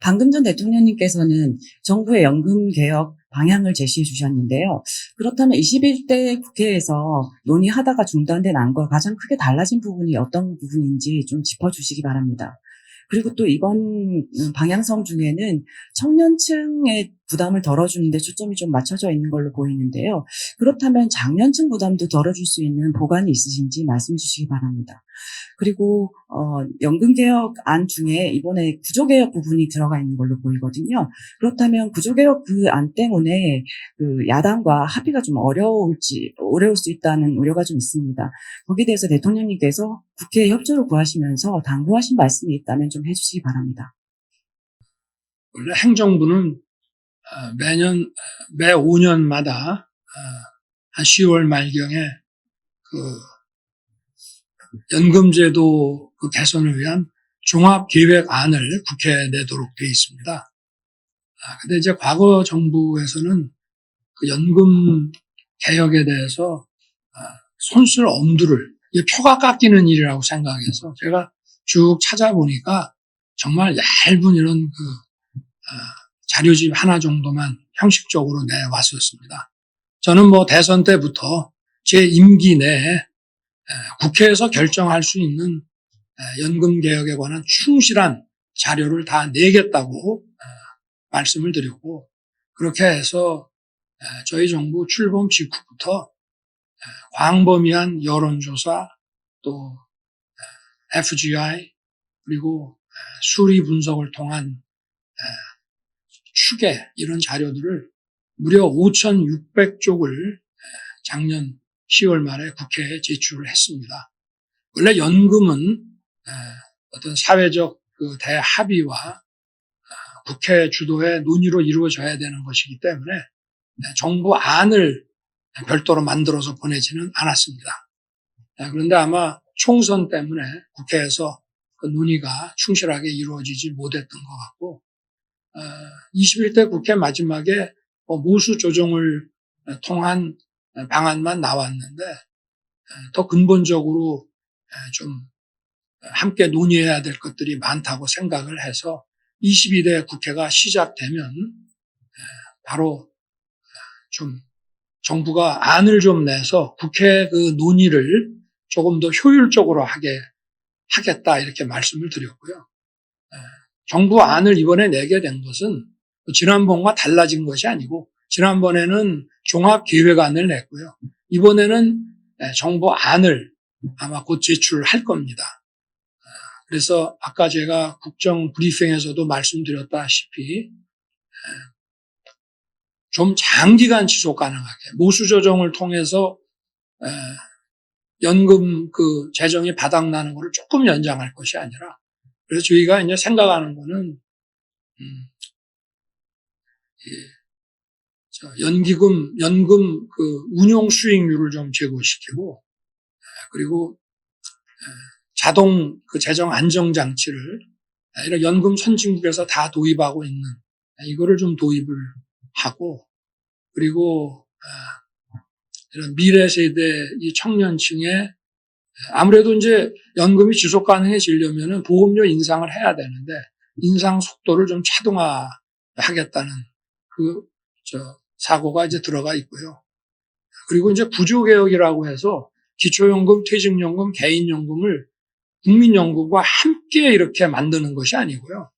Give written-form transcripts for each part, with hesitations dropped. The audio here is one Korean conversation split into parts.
방금 전 대통령님께서는 정부의 연금 개혁 방향을 제시해 주셨는데요. 그렇다면 21대 국회에서 논의하다가 중단된 안과 가장 크게 달라진 부분이 어떤 부분인지 좀 짚어주시기 바랍니다. 그리고 또 이번 방향성 중에는 청년층의 부담을 덜어주는 데 초점이 좀 맞춰져 있는 걸로 보이는데요. 그렇다면 장년층 부담도 덜어줄 수 있는 보관이 있으신지 말씀 주시기 바랍니다. 그리고 연금개혁안 중에 이번에 구조개혁 부분이 들어가 있는 걸로 보이거든요. 그렇다면 구조개혁 그 안 때문에 그 야당과 합의가 좀 어려울 수 있다는 우려가 좀 있습니다. 거기에 대해서 대통령님께서 국회에 협조를 구하시면서 당부하신 말씀이 있다면 좀 해주시기 바랍니다. 원래 행정부는 매 5년마다 한 10월 말경에 그 연금제도 그 개선을 위한 종합계획안을 국회에 내도록 되어 있습니다. 근데 이제 과거 정부에서는 그 연금 개혁에 대해서 손쓸 엄두를, 이게 표가 깎이는 일이라고 생각해서 제가 쭉 찾아보니까 정말 얇은 이런 자료집 하나 정도만 형식적으로 내왔었습니다. 저는 뭐 대선 때부터 제 임기 내에 국회에서 결정할 수 있는 연금 개혁에 관한 충실한 자료를 다 내겠다고 말씀을 드렸고, 그렇게 해서 저희 정부 출범 직후부터 광범위한 여론조사, 또 FGI, 그리고 수리 분석을 통한 추계, 이런 자료들을 무려 5,600쪽을 작년 10월 말에 국회에 제출을 했습니다. 원래 연금은 어떤 사회적 그 대합의와 국회 주도의 논의로 이루어져야 되는 것이기 때문에 정부 안을 별도로 만들어서 보내지는 않았습니다. 그런데 아마 총선 때문에 국회에서 그 논의가 충실하게 이루어지지 못했던 것 같고, 21대 국회 마지막에 모수 조정을 통한 방안만 나왔는데, 더 근본적으로 좀 함께 논의해야 될 것들이 많다고 생각을 해서 22대 국회가 시작되면 바로 좀 정부가 안을 좀 내서 국회 그 논의를 조금 더 효율적으로 하겠다, 이렇게 말씀을 드렸고요. 정부 안을 이번에 내게 된 것은 지난번과 달라진 것이 아니고, 지난번에는 종합계획안을 냈고요. 이번에는 정부 안을 아마 곧 제출할 겁니다. 그래서 아까 제가 국정 브리핑에서도 말씀드렸다시피 좀 장기간 지속 가능하게 모수 조정을 통해서 연금 그 재정이 바닥나는 것을 조금 연장할 것이 아니라, 그래서 저희가 이제 생각하는 거는 연금 그 운용 수익률을 좀 제고시키고, 그리고 자동 그 재정 안정 장치를 이런 연금 선진국에서 다 도입하고 있는 이거를 좀 도입을 하고, 그리고 이런 미래 세대 이 청년층에 아무래도 이제 연금이 지속 가능해지려면은 보험료 인상을 해야 되는데, 인상 속도를 좀 차등화하겠다는 사고가 이제 들어가 있고요. 그리고 이제 구조개혁이라고 해서 기초연금, 퇴직연금, 개인연금을 국민연금과 함께 이렇게 만드는 것이 아니고요.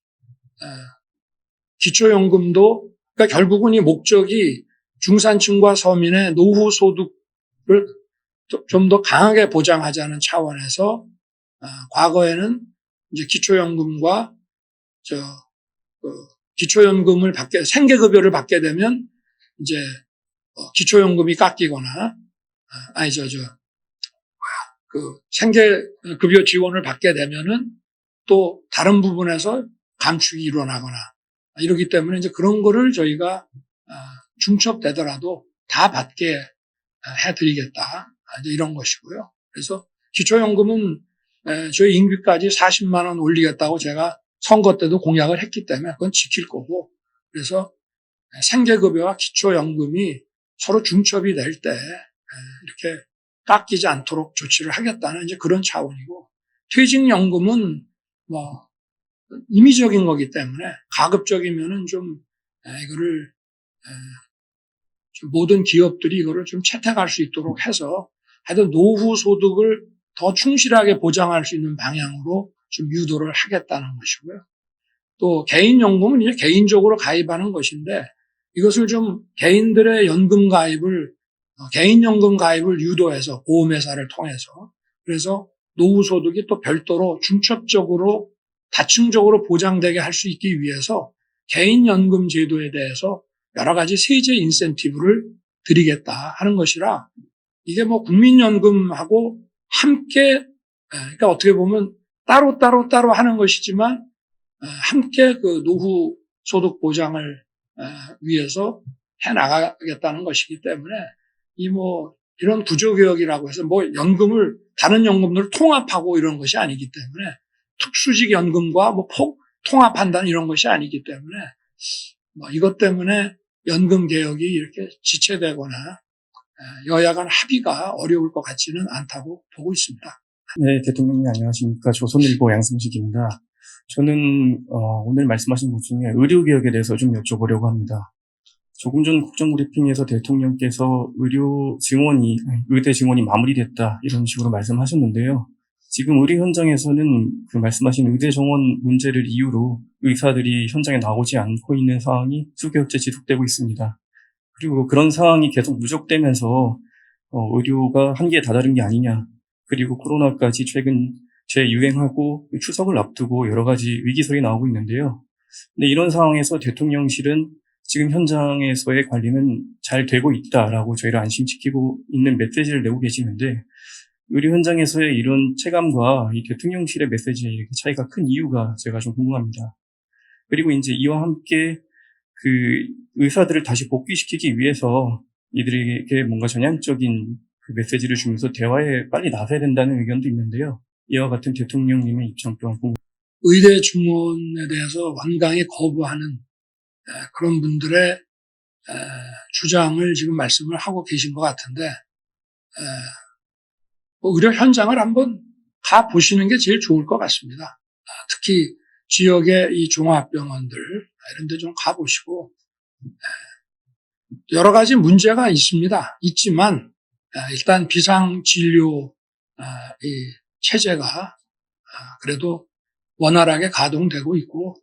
기초연금도, 그러니까 결국은 이 목적이 중산층과 서민의 노후 소득을 좀 더 강하게 보장하자는 차원에서 과거에는 이제 기초연금과 기초연금을 생계급여를 받게 되면 이제 기초연금이 깎이거나 생계급여 지원을 받게 되면은 또 다른 부분에서 감축이 일어나거나 이러기 때문에 이제 그런 거를 저희가 중첩되더라도 다 받게 해드리겠다, 이제 이런 것이고요. 그래서 기초연금은 저희 임기까지 40만 원 올리겠다고 제가 선거 때도 공약을 했기 때문에 그건 지킬 거고, 그래서 생계급여와 기초연금이 서로 중첩이 될 때 이렇게 깎이지 않도록 조치를 하겠다는 이제 그런 차원이고, 퇴직연금은 임의적인 거기 때문에 가급적이면은 좀 이거를 좀 모든 기업들이 이거를 좀 채택할 수 있도록 해서 하여튼 노후 소득을 더 충실하게 보장할 수 있는 방향으로 좀 유도를 하겠다는 것이고요. 또 개인연금은 이제 개인적으로 가입하는 것인데 이것을 좀 개인들의 연금 가입을 개인연금 가입을 유도해서 보험회사를 통해서 그래서 노후 소득이 또 별도로 중첩적으로 다층적으로 보장되게 할 수 있기 위해서 개인연금 제도에 대해서 여러 가지 세제 인센티브를 드리겠다 하는 것이라 이게 뭐 국민연금하고 함께 그러니까 어떻게 보면 따로 하는 것이지만 함께 그 노후 소득 보장을 위해서 해 나가겠다는 것이기 때문에 이 뭐 이런 구조개혁이라고 해서 뭐 연금을 다른 연금들을 통합하고 이런 것이 아니기 때문에 특수직 연금과 뭐 통합한다는 이런 것이 아니기 때문에 뭐 이것 때문에 연금 개혁이 이렇게 지체되거나 여야 간 합의가 어려울 것 같지는 않다고 보고 있습니다. 네, 대통령님 안녕하십니까. 조선일보 양승식입니다. 저는 오늘 말씀하신 것 중에 의료개혁에 대해서 좀 여쭤보려고 합니다. 조금 전 국정브리핑에서 대통령께서 의대 증원이 마무리됐다 이런 식으로 말씀하셨는데요. 지금 의료 현장에서는 그 말씀하신 의대 정원 문제를 이유로 의사들이 현장에 나오지 않고 있는 상황이 수개월째 지속되고 있습니다. 그리고 그런 상황이 계속 누적되면서 의료가 한계에 다다른 게 아니냐. 그리고 코로나까지 최근 재유행하고 추석을 앞두고 여러 가지 위기설이 나오고 있는데요. 근데 이런 상황에서 대통령실은 지금 현장에서의 관리는 잘 되고 있다라고 저희를 안심시키고 있는 메시지를 내고 계시는데 의료 현장에서의 이런 체감과 이 대통령실의 메시지의 이렇게 차이가 큰 이유가 제가 좀 궁금합니다. 그리고 이제 이와 함께 그 의사들을 다시 복귀시키기 위해서 이들에게 뭔가 전향적인 그 메시지를 주면서 대화에 빨리 나서야 된다는 의견도 있는데요. 이와 같은 대통령님의 입장 또한 궁금합니다. 의대 증원에 대해서 완강히 거부하는 그런 분들의 주장을 지금 말씀을 하고 계신 것 같은데 뭐 의료 현장을 한번 가 보시는 게 제일 좋을 것 같습니다. 특히 지역의 이 종합병원들 이런 데 좀 가보시고 여러 가지 문제가 있지만 일단 비상진료 이 체제가 그래도 원활하게 가동되고 있고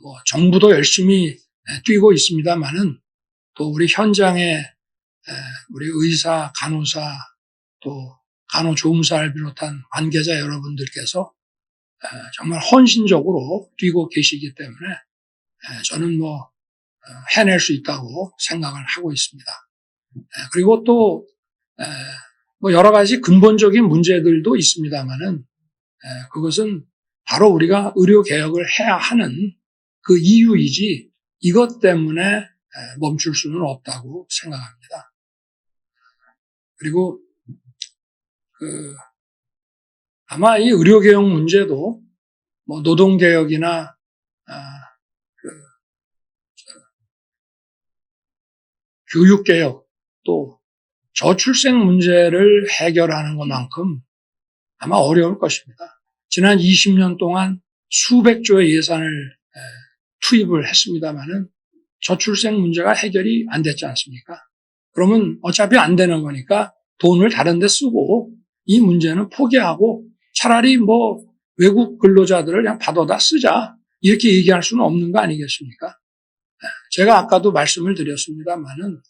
뭐 정부도 열심히 뛰고 있습니다만은 또 우리 현장에 우리 의사, 간호사 또 간호조무사를 비롯한 관계자 여러분들께서 정말 헌신적으로 뛰고 계시기 때문에 저는 뭐 해낼 수 있다고 생각을 하고 있습니다. 그리고 또 뭐 여러 가지 근본적인 문제들도 있습니다만은 그것은 바로 우리가 의료 개혁을 해야 하는 그 이유이지 이것 때문에 멈출 수는 없다고 생각합니다. 그리고 아마 이 의료 개혁 문제도 뭐 노동 개혁이나 교육 개혁 또 저출생 문제를 해결하는 것만큼 아마 어려울 것입니다. 지난 20년 동안 수백조의 예산을 투입을 했습니다마는 저출생 문제가 해결이 안 됐지 않습니까? 그러면 어차피 안 되는 거니까 돈을 다른 데 쓰고 이 문제는 포기하고 차라리 뭐 외국 근로자들을 그냥 받아다 쓰자 이렇게 얘기할 수는 없는 거 아니겠습니까? 제가 아까도 말씀을 드렸습니다마는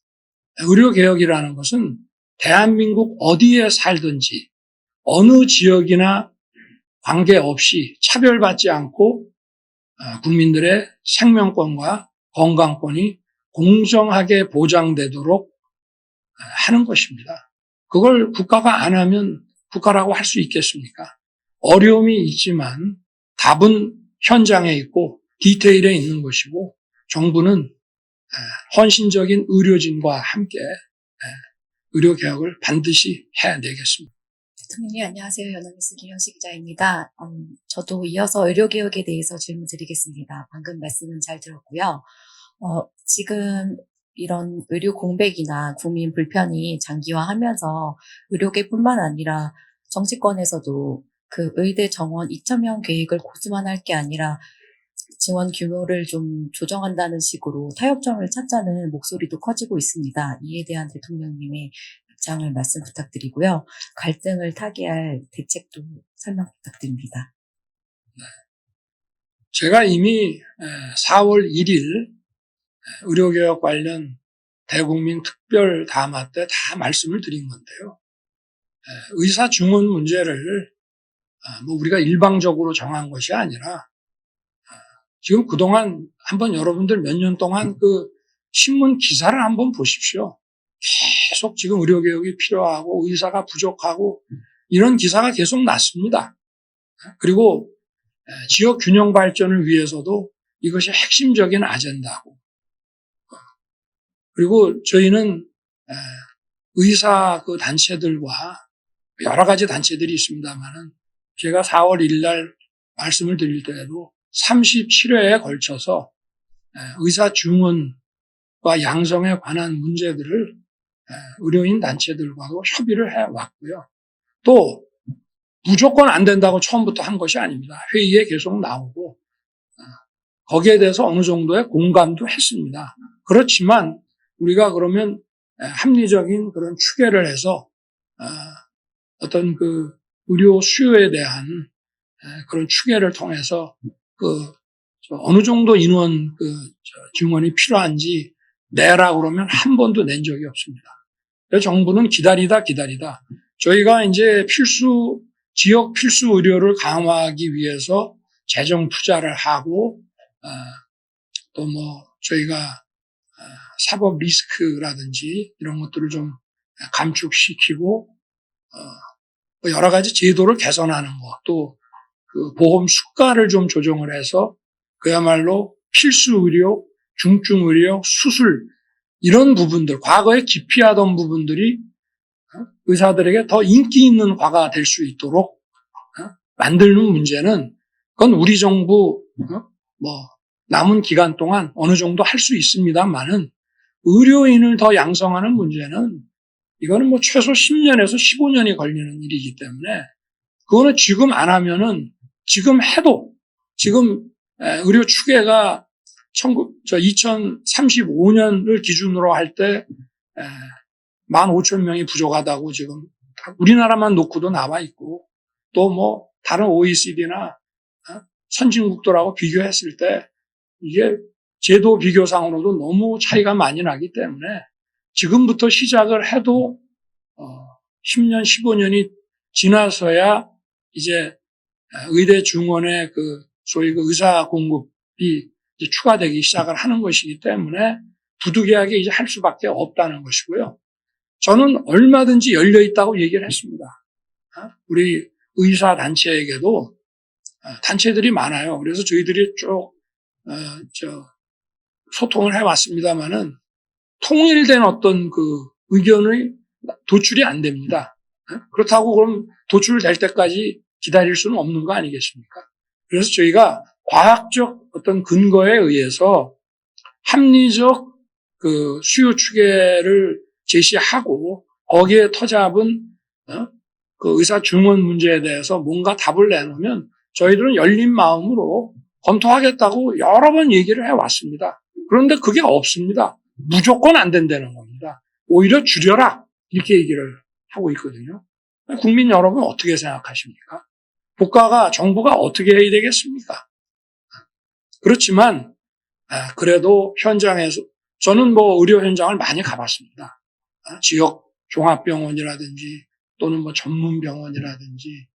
의료개혁이라는 것은 대한민국 어디에 살든지 어느 지역이나 관계없이 차별받지 않고 국민들의 생명권과 건강권이 공정하게 보장되도록 하는 것입니다. 그걸 국가가 안 하면 국가라고 할 수 있겠습니까? 어려움이 있지만 답은 현장에 있고 디테일에 있는 것이고 정부는 헌신적인 의료진과 함께 의료개혁을 반드시 해내겠습니다. 대통령님 안녕하세요. 연합뉴스 김현식 기자입니다. 저도 이어서 의료개혁에 대해서 질문 드리겠습니다. 방금 말씀은 잘 들었고요. 지금 이런 의료 공백이나 국민 불편이 장기화하면서 의료계뿐만 아니라 정치권에서도 그 의대 정원 2,000명 계획을 고수만 할 게 아니라 지원 규모를 좀 조정한다는 식으로 타협점을 찾자는 목소리도 커지고 있습니다. 이에 대한 대통령님의 입장을 말씀 부탁드리고요. 갈등을 타개할 대책도 설명 부탁드립니다. 제가 이미 4월 1일 의료개혁 관련 대국민 특별 담화 때 다 말씀을 드린 건데요. 의사 증원 문제를 뭐 우리가 일방적으로 정한 것이 아니라 지금 그동안 한번 여러분들 몇 년 동안 그 신문 기사를 한번 보십시오. 계속 지금 의료개혁이 필요하고 의사가 부족하고 이런 기사가 계속 났습니다. 그리고 지역 균형 발전을 위해서도 이것이 핵심적인 아젠다고. 그리고 저희는 의사 그 단체들과 여러 가지 단체들이 있습니다만은 제가 4월 1일 날 말씀을 드릴 때에도 37회에 걸쳐서 의사 증원과 양성에 관한 문제들을 의료인 단체들과도 협의를 해왔고요. 또 무조건 안 된다고 처음부터 한 것이 아닙니다. 회의에 계속 나오고 거기에 대해서 어느 정도의 공감도 했습니다. 그렇지만 우리가 그러면 합리적인 그런 추계를 해서 어떤 그 의료 수요에 대한 그런 추계를 통해서 그 어느 정도 인원 그 증원이 필요한지 내라 그러면 한 번도 낸 적이 없습니다. 그래서 정부는 기다리다 저희가 이제 지역 필수 의료를 강화하기 위해서 재정 투자를 하고 또 뭐 저희가 사법 리스크라든지 이런 것들을 좀 감축시키고 뭐 여러 가지 제도를 개선하는 것, 또 그 보험 수가를 좀 조정을 해서 그야말로 필수 의료, 중증 의료, 수술 이런 부분들, 과거에 기피하던 부분들이 의사들에게 더 인기 있는 과가 될 수 있도록 만드는 문제는 그건 우리 정부 뭐 남은 기간 동안 어느 정도 할 수 있습니다만은 의료인을 더 양성하는 문제는 이거는 뭐 최소 10년에서 15년이 걸리는 일이기 때문에 그거는 지금 안 하면은 지금 해도 지금 의료 추계가 2035년을 기준으로 할 때 15,000명이 부족하다고 지금 우리나라만 놓고도 나와 있고 또 뭐 다른 OECD나 선진국들하고 비교했을 때 이게 제도 비교상으로도 너무 차이가 많이 나기 때문에 지금부터 시작을 해도 10년, 15년이 지나서야 이제 의대 증원의 그 소위 그 의사 공급이 이제 추가되기 시작을 하는 것이기 때문에 부득이하게 이제 할 수밖에 없다는 것이고요. 저는 얼마든지 열려 있다고 얘기를 했습니다. 우리 의사 단체에게도 단체들이 많아요. 그래서 저희들이 쭉 소통을 해왔습니다만은 통일된 어떤 그 의견의 도출이 안 됩니다. 그렇다고 그럼 도출될 때까지 기다릴 수는 없는 거 아니겠습니까? 그래서 저희가 과학적 어떤 근거에 의해서 합리적 그 수요 추계를 제시하고 거기에 터잡은 그 의사 증원 문제에 대해서 뭔가 답을 내놓으면 저희들은 열린 마음으로 검토하겠다고 여러 번 얘기를 해왔습니다. 그런데 그게 없습니다. 무조건 안 된다는 겁니다. 오히려 줄여라 이렇게 얘기를 하고 있거든요. 국민 여러분 어떻게 생각하십니까? 정부가 어떻게 해야 되겠습니까? 그렇지만 그래도 현장에서 저는 뭐 의료 현장을 많이 가봤습니다. 지역 종합병원이라든지 또는 뭐 전문병원이라든지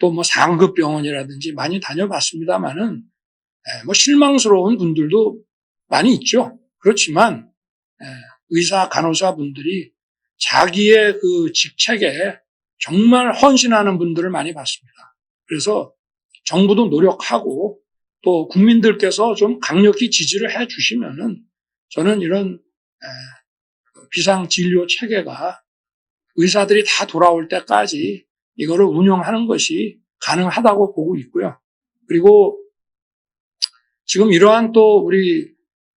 또 뭐 상급 병원이라든지 많이 다녀봤습니다만은 뭐 실망스러운 분들도 많이 있죠. 그렇지만 의사 간호사 분들이 자기의 그 직책에 정말 헌신하는 분들을 많이 봤습니다. 그래서 정부도 노력하고 또 국민들께서 좀 강력히 지지를 해 주시면은 저는 이런 비상 진료 체계가 의사들이 다 돌아올 때까지 이거를 운영하는 것이 가능하다고 보고 있고요. 그리고 지금 이러한 또 우리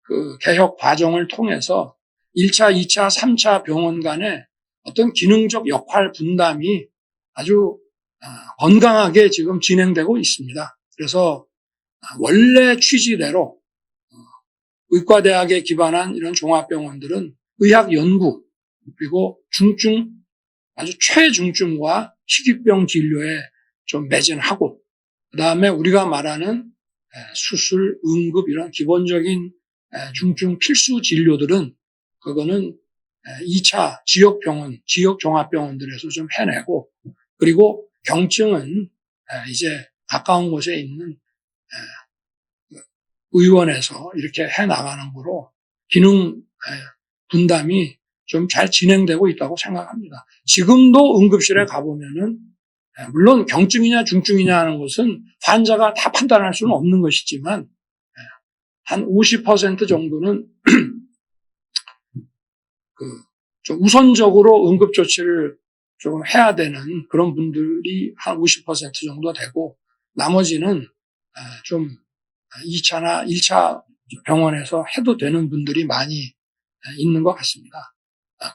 그 개혁 과정을 통해서 1차, 2차, 3차 병원 간의 어떤 기능적 역할 분담이 아주 건강하게 지금 진행되고 있습니다. 그래서 원래 취지대로 의과대학에 기반한 이런 종합병원들은 의학 연구 그리고 아주 최중증과 희귀병 진료에 좀 매진하고 그다음에 우리가 말하는 수술, 응급 이런 기본적인 중증 필수 진료들은 그거는 2차 지역병원, 지역 종합병원들에서 좀 해내고 그리고 경증은 이제 가까운 곳에 있는 의원에서 이렇게 해나가는 거로 기능 분담이 좀 잘 진행되고 있다고 생각합니다. 지금도 응급실에 가보면은 물론 경증이냐 중증이냐 하는 것은 환자가 다 판단할 수는 없는 것이지만 한 50% 정도는 좀 우선적으로 응급조치를 조금 해야 되는 그런 분들이 한 50% 정도 되고 나머지는 좀 2차나 1차 병원에서 해도 되는 분들이 많이 있는 것 같습니다.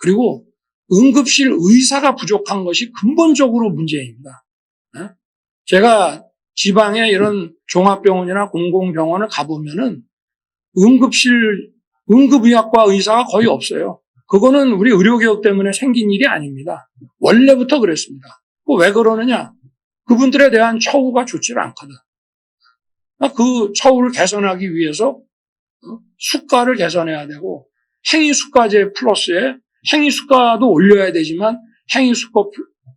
그리고 응급실 의사가 부족한 것이 근본적으로 문제입니다. 제가 지방에 이런 종합병원이나 공공병원을 가보면은 응급의학과 의사가 거의 없어요. 그거는 우리 의료개혁 때문에 생긴 일이 아닙니다. 원래부터 그랬습니다. 왜 그러느냐? 그분들에 대한 처우가 좋지를 않거든. 그 처우를 개선하기 위해서 수가를 개선해야 되고 행위수가제 플러스에 행위수가도 올려야 되지만 행위수가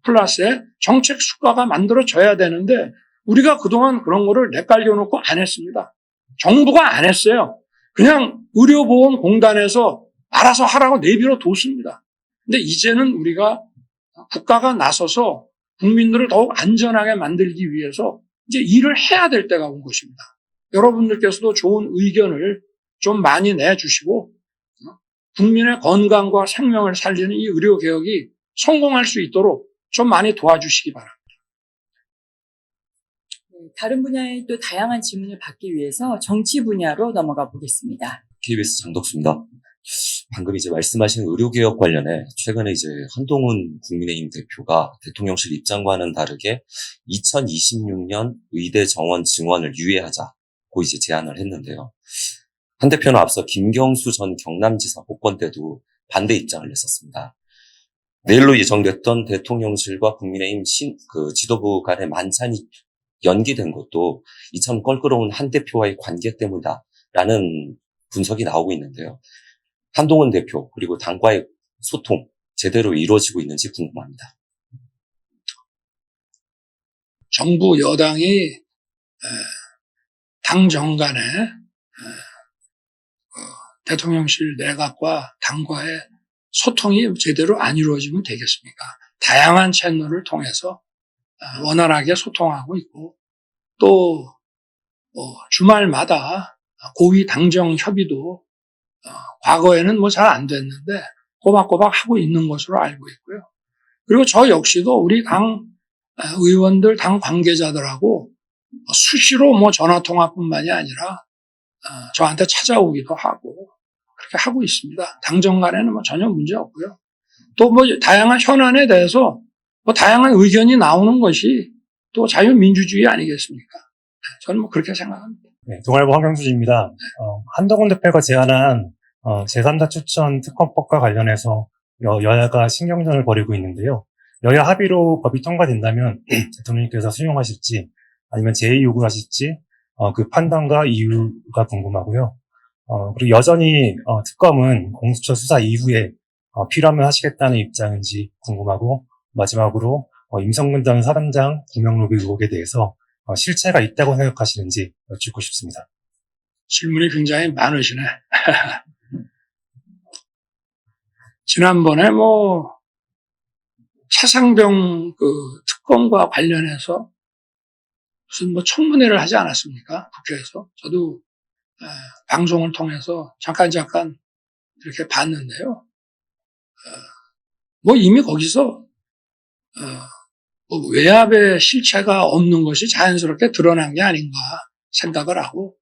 플러스에 정책수가가 만들어져야 되는데 우리가 그동안 그런 거를 내깔려놓고 안 했습니다. 정부가 안 했어요. 그냥 의료보험공단에서 알아서 하라고 내버려 뒀습니다. 근데 이제는 우리가 국가가 나서서 국민들을 더욱 안전하게 만들기 위해서 이제 일을 해야 될 때가 온 것입니다. 여러분들께서도 좋은 의견을 좀 많이 내주시고 국민의 건강과 생명을 살리는 이 의료개혁이 성공할 수 있도록 좀 많이 도와주시기 바랍니다. 다른 분야의 또 다양한 질문을 받기 위해서 정치 분야로 넘어가 보겠습니다. KBS 장덕수입니다. 방금 이제 말씀하신 의료개혁 관련해 최근에 이제 한동훈 국민의힘 대표가 대통령실 입장과는 다르게 2026년 의대 정원 증원을 유예하자고 이제 제안을 했는데요. 한 대표는 앞서 김경수 전 경남지사 복권 때도 반대 입장을 냈었습니다. 내일로 예정됐던 대통령실과 국민의힘 지도부 간의 만찬이 연기된 것도 이참 껄끄러운 한 대표와의 관계 때문이다라는 분석이 나오고 있는데요. 한동훈 대표 그리고 당과의 소통 제대로 이루어지고 있는지 궁금합니다. 정부 여당이 당정 간에 대통령실 내각과 당과의 소통이 제대로 안 이루어지면 되겠습니까? 다양한 채널을 통해서 원활하게 소통하고 있고 또 주말마다 고위 당정 협의도 과거에는 잘 안 됐는데 꼬박꼬박 하고 있는 것으로 알고 있고요. 그리고 저 역시도 우리 당 의원들, 당 관계자들하고 수시로 전화통화뿐만이 아니라 저한테 찾아오기도 하고 그렇게 하고 있습니다. 당정 간에는 전혀 문제 없고요. 또 다양한 현안에 대해서 다양한 의견이 나오는 것이 또 자유민주주의 아니겠습니까? 저는 그렇게 생각합니다. 네, 동아일보 황경수지입니다. 한동훈 대표가 제안한 제3자 추천 특검법과 관련해서 여야가 신경전을 벌이고 있는데요. 여야 합의로 법이 통과된다면 대통령님께서 수용하실지 아니면 재의 요구하실지 그 판단과 이유가 궁금하고요. 그리고 여전히 특검은 공수처 수사 이후에 필요하면 하시겠다는 입장인지 궁금하고 마지막으로 임성근 전 사단장 구명로비 의혹에 대해서 실체가 있다고 생각하시는지 여쭙고 싶습니다. 질문이 굉장히 많으시네. 지난번에 차상병 특검과 관련해서 무슨 청문회를 하지 않았습니까? 국회에서. 저도 방송을 통해서 잠깐 이렇게 봤는데요. 이미 거기서 외압의 실체가 없는 것이 자연스럽게 드러난 게 아닌가 생각을 하고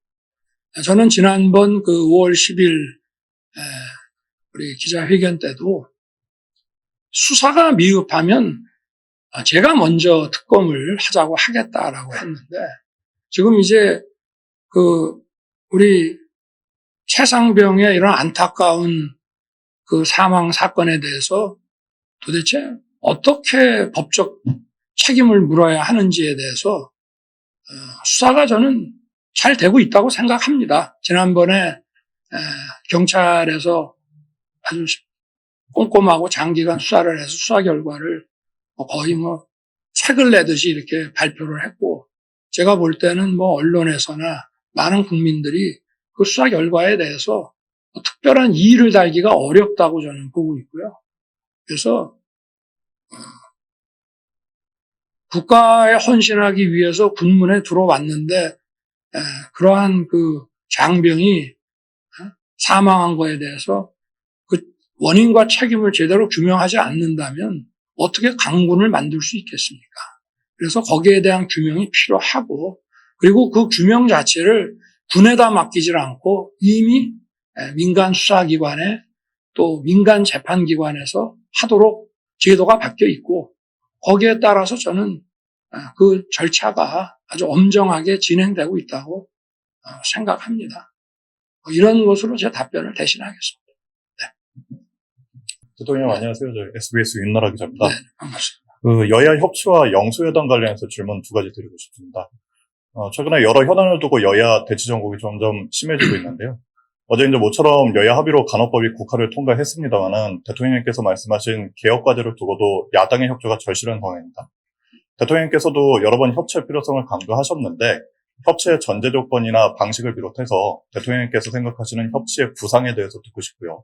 저는 지난번 5월 10일 우리 기자회견 때도 수사가 미흡하면 제가 먼저 특검을 하자고 하겠다라고 했는데 지금 이제 우리 최상병의 이런 안타까운 그 사망 사건에 대해서 도대체 어떻게 법적 책임을 물어야 하는지에 대해서 수사가 저는 잘 되고 있다고 생각합니다. 지난번에 경찰에서 아주 꼼꼼하고 장기간 수사를 해서 수사 결과를 거의 책을 내듯이 이렇게 발표를 했고, 제가 볼 때는 언론에서나 많은 국민들이 그 수사 결과에 대해서 특별한 이의를 달기가 어렵다고 저는 보고 있고요. 그래서 국가에 헌신하기 위해서 군문에 들어왔는데 그러한 그 장병이 사망한 거에 대해서 그 원인과 책임을 제대로 규명하지 않는다면 어떻게 강군을 만들 수 있겠습니까? 그래서 거기에 대한 규명이 필요하고, 그리고 그 규명 자체를 군에다 맡기질 않고 이미 민간 수사기관에 또 민간 재판기관에서 하도록 제도가 바뀌어 있고, 거기에 따라서 저는 그 절차가 아주 엄정하게 진행되고 있다고 생각합니다. 이런 것으로 제 답변을 대신하겠습니다. 대통령 안녕하세요. 저 SBS 윤나라 기자입니다. 네, 반갑습니다. 그 여야 협치와 영수회담 관련해서 질문 두 가지 드리고 싶습니다. 최근에 여러 현안을 두고 여야 대치 정국이 점점 심해지고 있는데요. 어제 이제 모처럼 여야 합의로 간호법이 국회를 통과했습니다만은 대통령님께서 말씀하신 개혁 과제를 두고도 야당의 협조가 절실한 상황입니다. 대통령님께서도 여러 번 협치의 필요성을 강조하셨는데 협치의 전제 조건이나 방식을 비롯해서 대통령님께서 생각하시는 협치의 구상에 대해서 듣고 싶고요.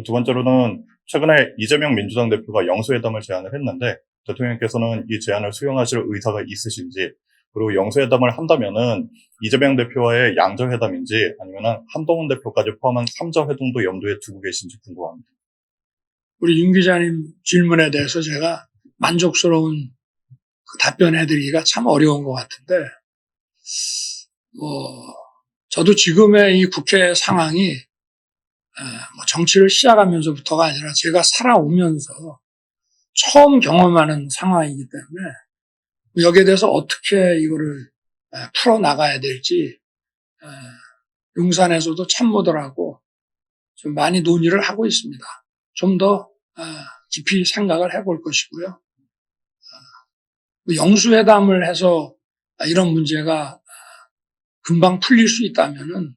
두 번째로는 최근에 이재명 민주당 대표가 영수회담을 제안을 했는데 대통령께서는 이 제안을 수용하실 의사가 있으신지, 그리고 영수회담을 한다면은 이재명 대표와의 양저회담인지 아니면은 한동훈 대표까지 포함한 3자 회동도 염두에 두고 계신지 궁금합니다. 우리 윤 기자님 질문에 대해서 제가 만족스러운 그 답변해드리기가 참 어려운 것 같은데, 저도 지금의 이 국회 상황이 정치를 시작하면서부터가 아니라 제가 살아오면서 처음 경험하는 상황이기 때문에 여기에 대해서 어떻게 이거를 풀어나가야 될지 용산에서도 참모들하고 좀 많이 논의를 하고 있습니다. 좀 더 깊이 생각을 해볼 것이고요. 영수회담을 해서 이런 문제가 금방 풀릴 수 있다면은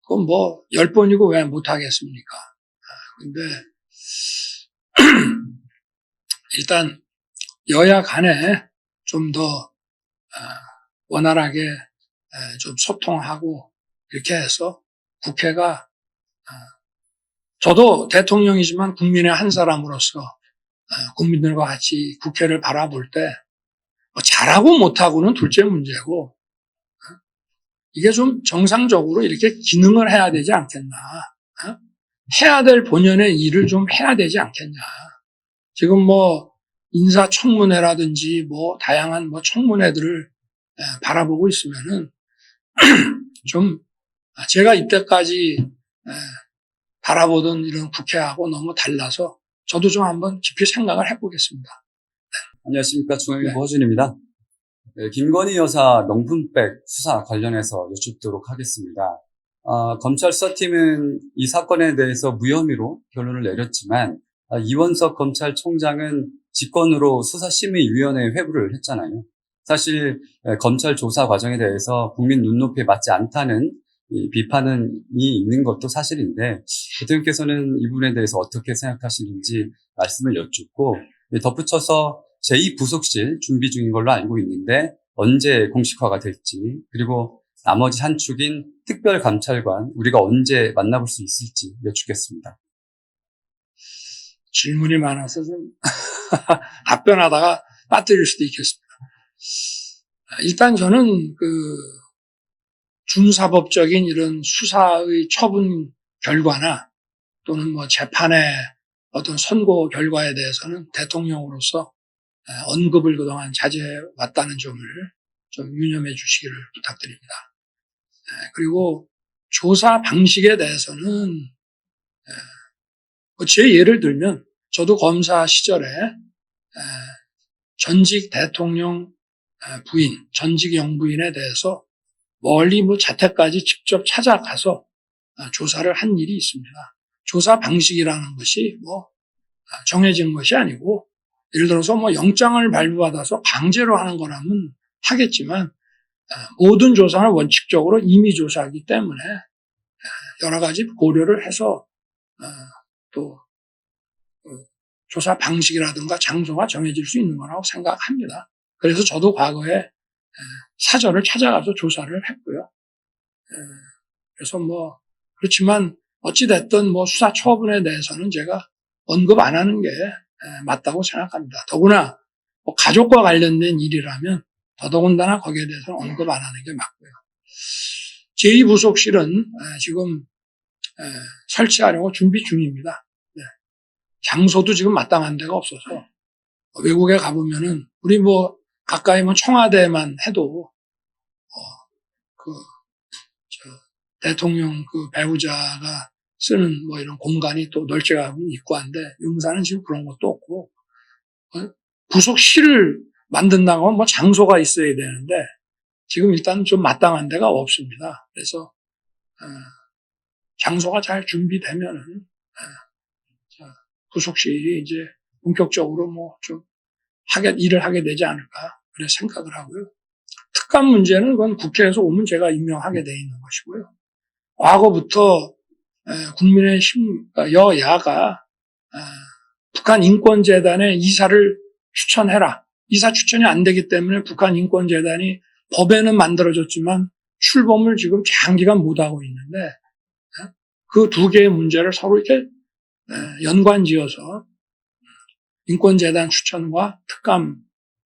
그건 10번이고 왜 못하겠습니까? 근데 일단 여야 간에 좀 더 원활하게 좀 소통하고 이렇게 해서 국회가, 저도 대통령이지만 국민의 한 사람으로서 국민들과 같이 국회를 바라볼 때 잘하고 못하고는 둘째 문제고, 이게 좀 정상적으로 이렇게 기능을 해야 되지 않겠나. 해야 될 본연의 일을 좀 해야 되지 않겠냐. 지금 인사청문회라든지 다양한 청문회들을 바라보고 있으면은 좀 제가 이때까지 바라보던 이런 국회하고 너무 달라서 저도 좀 한번 깊이 생각을 해보겠습니다. 안녕하십니까. 중앙일보 네. 허준입니다. 네, 김건희 여사 명품백 수사 관련해서 여쭙도록 하겠습니다. 검찰 수사팀은 이 사건에 대해서 무혐의로 결론을 내렸지만 이원석 검찰총장은 직권으로 수사심의위원회에 회부를 했잖아요. 사실 검찰 조사 과정에 대해서 국민 눈높이에 맞지 않다는 비판이 있는 것도 사실인데 대통령께서는 이 부분에 대해서 어떻게 생각하시는지 말씀을 여쭙고, 덧붙여서 제2부속실 준비 중인 걸로 알고 있는데 언제 공식화가 될지, 그리고 나머지 한 축인 특별감찰관 우리가 언제 만나볼 수 있을지 여쭙겠습니다. 질문이 많아서 좀 답변하다가 빠뜨릴 수도 있겠습니다. 일단 저는 준사법적인 이런 수사의 처분 결과나 또는 재판의 어떤 선고 결과에 대해서는 대통령으로서 언급을 그동안 자제해 왔다는 점을 좀 유념해 주시기를 부탁드립니다. 그리고 조사 방식에 대해서는 제 예를 들면 저도 검사 시절에 전직 대통령 부인, 전직 영부인에 대해서 멀리 뭐 자택까지 직접 찾아가서 조사를 한 일이 있습니다. 조사 방식이라는 것이 뭐 정해진 것이 아니고, 예를 들어서 뭐 영장을 발부받아서 강제로 하는 거라면 하겠지만, 모든 조사는 원칙적으로 임의 조사이기 때문에 여러 가지 고려를 해서 또 조사 방식이라든가 장소가 정해질 수 있는 거라고 생각합니다. 그래서 저도 과거에 사저를 찾아가서 조사를 했고요. 그래서 뭐 그렇지만 어찌됐든 뭐 수사 처분에 대해서는 제가 언급 안 하는 게 맞다고 생각합니다. 더구나 뭐 가족과 관련된 일이라면 더더군다나 거기에 대해서는 언급 안 하는 게 맞고요. 제2부속실은 지금 설치하려고 준비 중입니다. 네. 장소도 지금 마땅한 데가 없어서 외국에 가보면은 우리 뭐 가까이면 청와대만 해도 대통령 그 배우자가 쓰는 뭐 이런 공간이 또 널찍하고 있고 한데, 용산은 지금 그런 것도 없고, 부속실을 만든다고 하면 뭐 장소가 있어야 되는데 지금 일단 좀 마땅한 데가 없습니다. 그래서 장소가 잘 준비되면은 부속실이 이제 본격적으로 뭐 좀 일을 하게 되지 않을까 그래 생각을 하고요. 특감 문제는 그건 국회에서 오면 제가 임명하게 돼 있는 것이고요. 과거부터 국민의힘 여야가 북한 인권재단에 이사를 추천해라. 이사 추천이 안 되기 때문에 북한 인권재단이 법에는 만들어졌지만 출범을 지금 장기간 못하고 있는데, 그 두 개의 문제를 서로 이렇게 연관지어서 인권재단 추천과 특감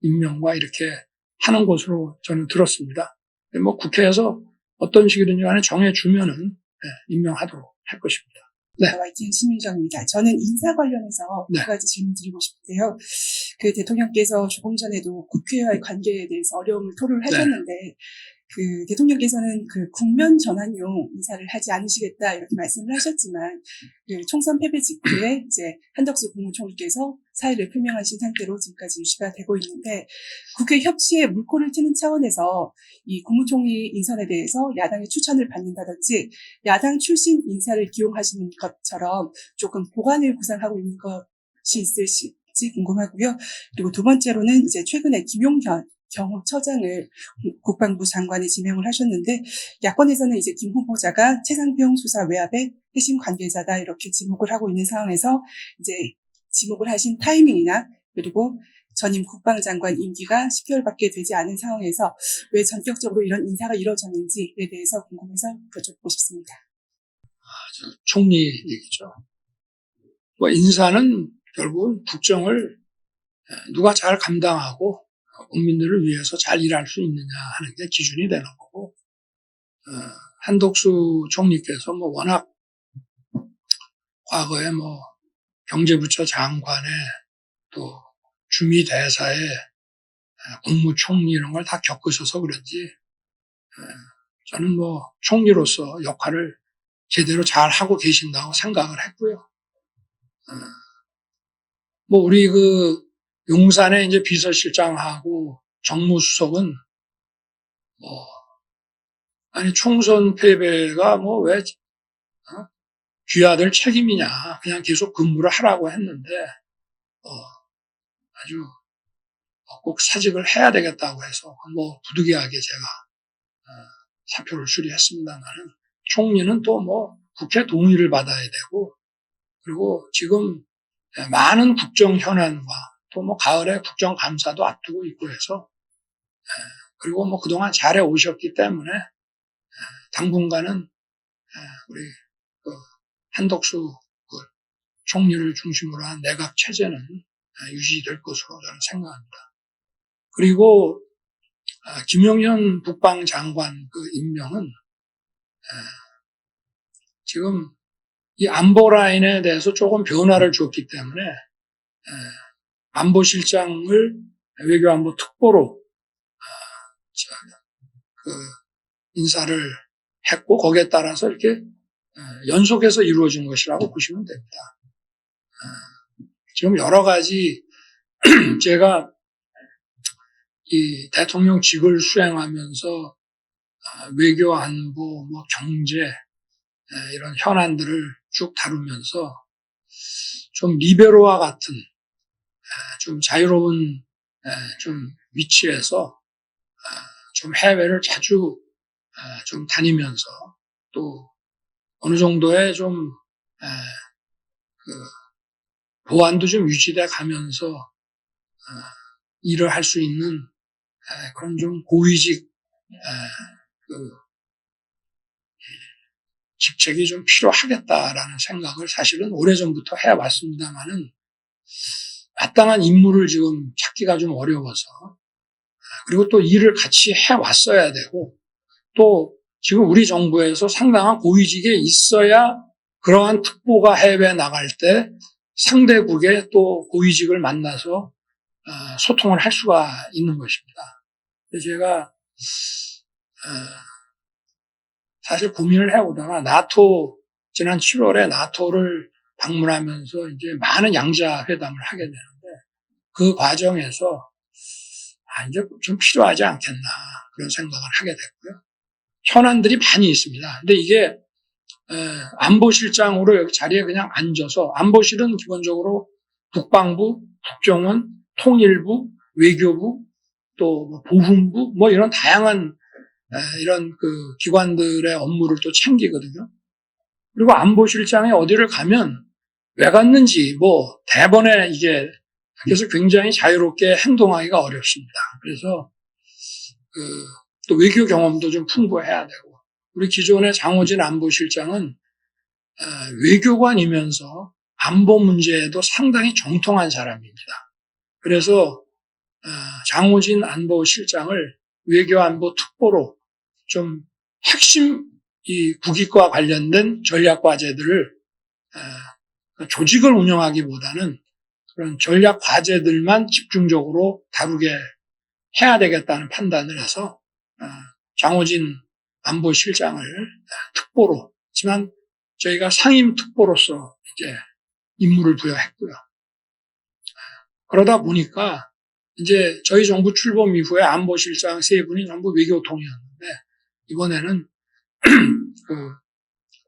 임명과 이렇게 하는 것으로 저는 들었습니다. 뭐 국회에서 어떤 식이든지 간에 정해주면은 임명하도록 할 것입니다. 네. YTN 신민정입니다. 저는 인사 관련해서 네. 두 가지 질문 드리고 싶은데요. 그 대통령께서 조금 전에도 국회와의 관계에 대해서 어려움을 토로를 하셨는데, 그 대통령께서는 그 국면 전환용 인사를 하지 않으시겠다 이렇게 말씀을 하셨지만, 그 총선 패배 직후에 이제 한덕수 국무총리께서 사의를 표명하신 상태로 지금까지 유지가 되고 있는데, 국회 협치에 물꼬를 트는 차원에서 이 국무총리 인선에 대해서 야당의 추천을 받는다든지 야당 출신 인사를 기용하시는 것처럼 조금 보관을 구상하고 있는 것이 있을지 궁금하고요. 그리고 두 번째로는 이제 최근에 김용현 경호처장을 국방부 장관에 지명을 하셨는데, 야권에서는 이제 김 후보자가 최상병 수사 외압의 핵심 관계자다 이렇게 지목을 하고 있는 상황에서 이제 지목을 하신 타이밍이나 그리고 전임 국방장관 임기가 10개월밖에 되지 않은 상황에서 왜 전격적으로 이런 인사가 이루어졌는지에 대해서 궁금해서 여쭤보고 싶습니다. 총리 얘기죠. 뭐 인사는 결국은 국정을 누가 잘 감당하고 국민들을 위해서 잘 일할 수 있느냐 하는 게 기준이 되는 거고, 한덕수 총리께서 뭐 워낙 과거에 뭐 경제부처 장관에 또 주미대사에 국무총리 이런 걸 다 겪으셔서 그런지 저는 뭐 총리로서 역할을 제대로 잘 하고 계신다고 생각을 했고요. 뭐 우리 그 용산에 이제 비서실장하고 정무수석은 뭐 아니 총선 패배가 뭐 왜 귀하들 책임이냐, 그냥 계속 근무를 하라고 했는데 아주 꼭 사직을 해야 되겠다고 해서 뭐 부득이하게 제가 사표를 수리했습니다만은, 총리는 또 뭐 국회 동의를 받아야 되고, 그리고 지금 많은 국정 현안과 또 뭐 가을에 국정감사도 앞두고 있고 해서, 그리고 뭐 그동안 잘해 오셨기 때문에 당분간은 우리 그 한덕수 총리를 중심으로 한 내각 체제는 유지될 것으로 저는 생각합니다. 그리고 김용현 국방장관 그 임명은 지금 이 안보 라인에 대해서 조금 변화를 줬기 때문에 안보실장을 외교안보 특보로 그 인사를 했고, 거기에 따라서 이렇게 연속해서 이루어진 것이라고 보시면 됩니다. 지금 여러 가지 제가 이 대통령직을 수행하면서 외교, 안보, 뭐 경제 이런 현안들을 쭉 다루면서 좀 리베로와 같은 좀 자유로운 좀 위치에서 좀 해외를 자주 좀 다니면서 또 어느 정도의 좀 그 보안도 좀 유지돼 가면서 일을 할 수 있는 그런 좀 고위직 그 직책이 좀 필요하겠다라는 생각을 사실은 오래전부터 해왔습니다만은 마땅한 인물을 지금 찾기가 좀 어려워서 그리고 또 일을 같이 해왔어야 되고 또 지금 우리 정부에서 상당한 고위직에 있어야 그러한 특보가 해외에 나갈 때 상대국의 또 고위직을 만나서 소통을 할 수가 있는 것입니다. 그래서 제가 사실 고민을 해오다가 지난 7월에 나토를 방문하면서 이제 많은 양자 회담을 하게 되는데 그 과정에서 이제 좀 필요하지 않겠나 그런 생각을 하게 됐고요. 현안들이 많이 있습니다. 근데 이게 안보실장으로 여기 자리에 그냥 앉아서 안보실은 기본적으로 국방부, 국정원, 통일부, 외교부, 또 보훈부 뭐 이런 다양한 이런 그 기관들의 업무를 또 챙기거든요. 그리고 안보실장이 어디를 가면 왜 갔는지 뭐 대번에 이게 그래서 굉장히 자유롭게 행동하기가 어렵습니다. 그래서 또 외교 경험도 좀 풍부해야 되고 우리 기존의 장호진 안보실장은 외교관이면서 안보 문제에도 상당히 정통한 사람입니다. 그래서 장호진 안보실장을 외교안보 특보로 좀 핵심 이 국익과 관련된 전략 과제들을 조직을 운영하기보다는 그런 전략 과제들만 집중적으로 다루게 해야 되겠다는 판단을 해서 장호진 안보실장을 특보로 하지만 저희가 상임 특보로서 이제 임무를 부여했고요. 그러다 보니까 이제 저희 정부 출범 이후에 안보실장 세 분이 전부 외교통이었는데 이번에는 그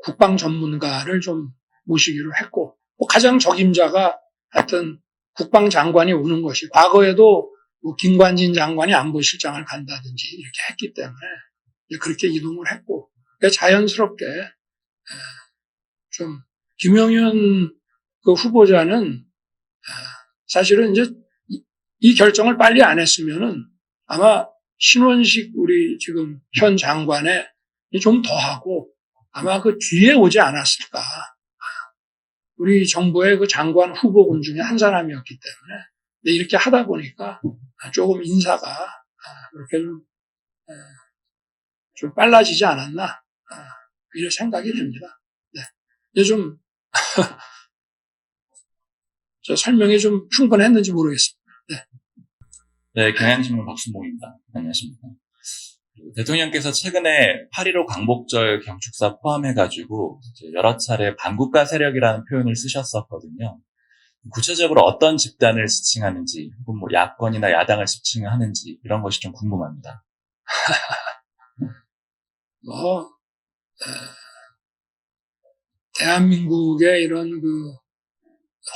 국방 전문가를 좀 모시기로 했고 가장 적임자가 하여튼 국방장관이 오는 것이 과거에도 뭐 김관진 장관이 안보실장을 간다든지 이렇게 했기 때문에 그렇게 이동을 했고 자연스럽게 좀 김영현 그 후보자는 사실은 이제 이 결정을 빨리 안 했으면은 아마 신원식 우리 지금 현 장관에 좀 더 하고 아마 그 뒤에 오지 않았을까. 우리 정부의 그 장관 후보군 중에 한 사람이었기 때문에 이렇게 하다 보니까 조금 인사가 그렇게 좀 빨라지지 않았나 이런 생각이 듭니다. 네. 이제 좀 저 설명이 좀 충분했는지 모르겠습니다. 네. 네, 경향신문 박순봉입니다. 안녕하십니까. 대통령께서 최근에 8.15 광복절 경축사 포함해가지고 여러 차례 반국가 세력이라는 표현을 쓰셨었거든요. 구체적으로 어떤 집단을 지칭하는지, 혹은 뭐 야권이나 야당을 지칭하는지 이런 것이 좀 궁금합니다. 대한민국의 이런 그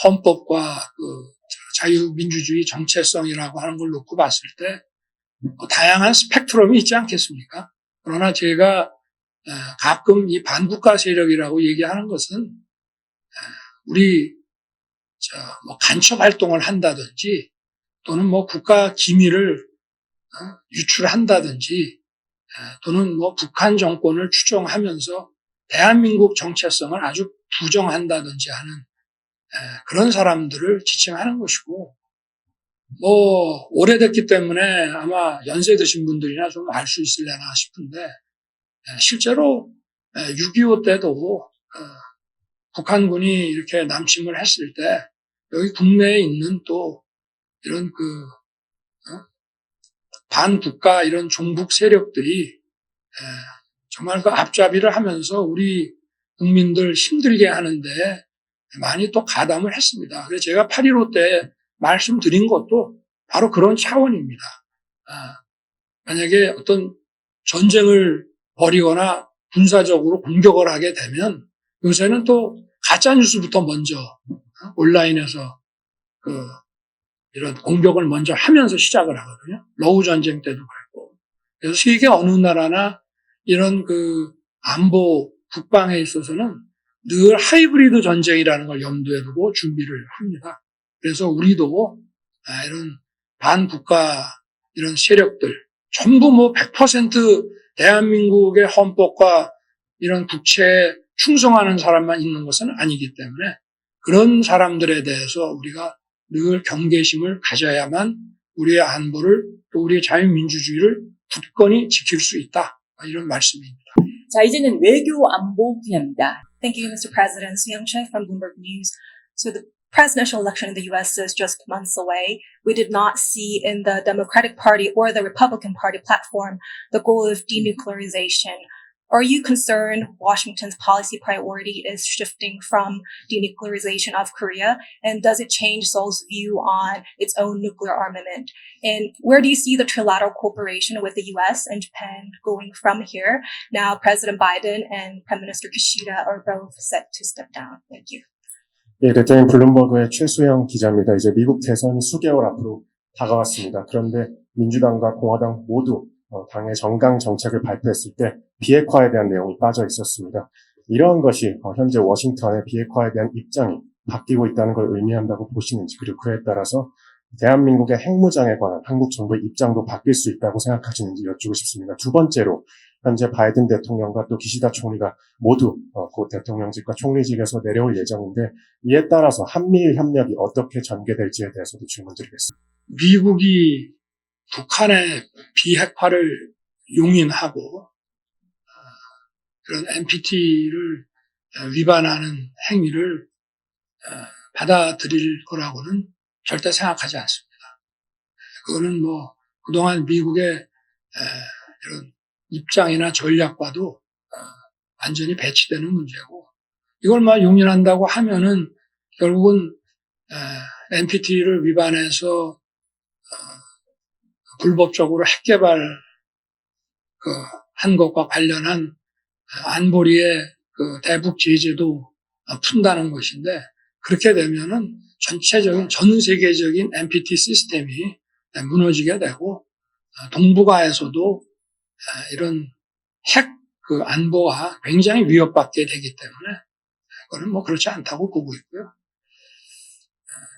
헌법과 그 자유민주주의 정체성이라고 하는 걸 놓고 봤을 때 다양한 스펙트럼이 있지 않겠습니까? 그러나 제가 가끔 이 반국가 세력이라고 얘기하는 것은 우리 뭐 간첩 활동을 한다든지 또는 뭐 국가 기밀을 유출한다든지 또는 뭐 북한 정권을 추종하면서 대한민국 정체성을 아주 부정한다든지 하는 그런 사람들을 지칭하는 것이고 뭐 오래됐기 때문에 아마 연세 드신 분들이나 좀 알 수 있으려나 싶은데 실제로 6.25 때도 북한군이 이렇게 남침을 했을 때 여기 국내에 있는 또 이런 그 반국가 이런 종북 세력들이 정말 그 앞잡이를 하면서 우리 국민들 힘들게 하는데 많이 또 가담을 했습니다. 그래서 제가 8.15 때 말씀드린 것도 바로 그런 차원입니다. 만약에 어떤 전쟁을 벌이거나 군사적으로 공격을 하게 되면 요새는 또 가짜 뉴스부터 먼저 온라인에서 이런 공격을 먼저 하면서 시작을 하거든요. 러우 전쟁 때도 그랬고. 그래서 세계 어느 나라나 이런 안보 국방에 있어서는 늘 하이브리드 전쟁이라는 걸 염두에 두고 준비를 합니다. 그래서 우리도 이런 반국가 이런 세력들 전부 100% 대한민국의 헌법과 이런 국채에 충성하는 사람만 있는 것은 아니기 때문에 그런 사람들에 대해서 우리가 늘 경계심을 가져야만 우리의 안보를 또 우리의 자유민주주의를 굳건히 지킬 수 있다. 이런 말씀입니다. 자, 이제는 외교 안보 분야입니다. Thank you, Mr. President. Suyang Choi from Bloomberg News. So the presidential election in the U.S. is just months away. We did not see in the Democratic Party or the Republican Party platform the goal of denuclearization. Are you concerned Washington's policy priority is shifting from denuclearization of Korea? And does it change Seoul's view on its own nuclear armament? And where do you see the trilateral cooperation with the US and Japan going from here? Now, President Biden and Prime Minister Kishida are both set to step down. Thank you. 예, 대통령 블룸버그의 최수영 기자입니다. 이제 미국 대선이 수개월 앞으로 다가왔습니다. 그런데 민주당과 공화당 모두 당의 정강 정책을 발표했을 때 비핵화에 대한 내용이 빠져 있었습니다. 이러한 것이 현재 워싱턴의 비핵화에 대한 입장이 바뀌고 있다는 걸 의미한다고 보시는지, 그리고 그에 따라서 대한민국의 핵무장에 관한 한국 정부의 입장도 바뀔 수 있다고 생각하시는지 여쭈고 싶습니다. 두 번째로 현재 바이든 대통령과 또 기시다 총리가 모두 곧 대통령직과 총리직에서 내려올 예정인데 이에 따라서 한미일 협력이 어떻게 전개될지에 대해서도 질문드리겠습니다. 미국이 북한의 비핵화를 용인하고 그런 NPT를 위반하는 행위를 받아들일 거라고는 절대 생각하지 않습니다. 그거는 그동안 미국의 이런 입장이나 전략과도 완전히 배치되는 문제고, 이걸 용인한다고 하면은 결국은 NPT를 위반해서 불법적으로 핵 개발 한 것과 관련한 안보리의 대북 제재도 푼다는 것인데, 그렇게 되면은 전 세계적인 NPT 시스템이 무너지게 되고 동북아에서도 이런 핵 안보와 굉장히 위협받게 되기 때문에 그거는 그렇지 않다고 보고 있고요.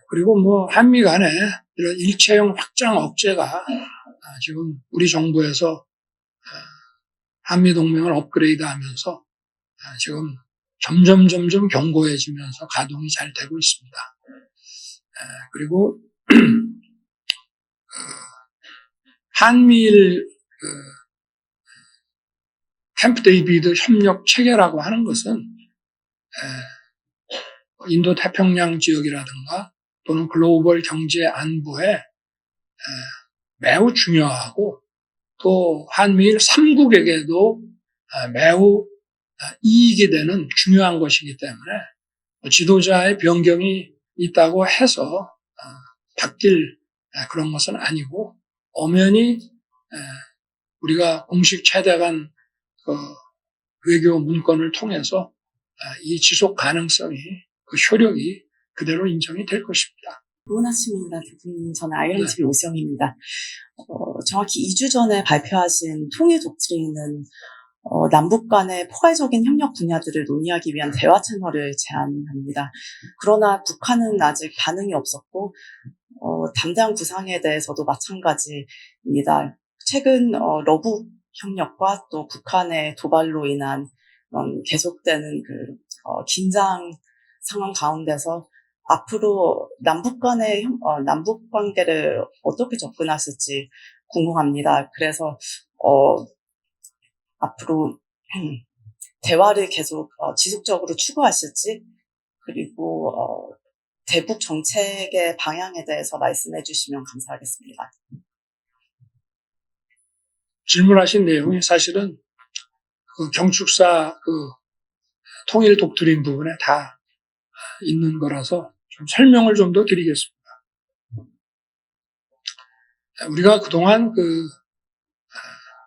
그리고 한미 간에 이런 일체형 확장 억제가 지금 우리 정부에서 한미 동맹을 업그레이드하면서 지금 점점 견고해지면서 가동이 잘 되고 있습니다. 그리고 한미일 캠프 데이비드 협력 체계라고 하는 것은 인도 태평양 지역이라든가 또는 글로벌 경제 안보에 매우 중요하고 또 한미일 3국에게도 매우 이익이 되는 중요한 것이기 때문에 지도자의 변경이 있다고 해서 바뀔 그런 것은 아니고, 엄연히 우리가 공식 최대한 외교 문건을 통해서 이 지속 가능성이, 효력이 그대로 인정이 될 것입니다. 좋은 아침입니다. 대표님, 저는 아이언TV 오수영입니다. 정확히 2주 전에 발표하신 통일 독트린은 남북 간의 포괄적인 협력 분야들을 논의하기 위한 대화 채널을 제안합니다. 그러나 북한은 아직 반응이 없었고 담대한 구상에 대해서도 마찬가지입니다. 최근 러북 협력과 또 북한의 도발로 인한 계속되는 긴장 상황 가운데서 앞으로 남북 간의 남북 관계를 어떻게 접근하실지 궁금합니다. 그래서 앞으로 대화를 계속 지속적으로 추구하실지, 그리고 대북 정책의 방향에 대해서 말씀해 주시면 감사하겠습니다. 질문하신 내용이 사실은 경축사 통일 독트린 부분에 다 있는 거라서 좀 설명을 좀 더 드리겠습니다. 우리가 그동안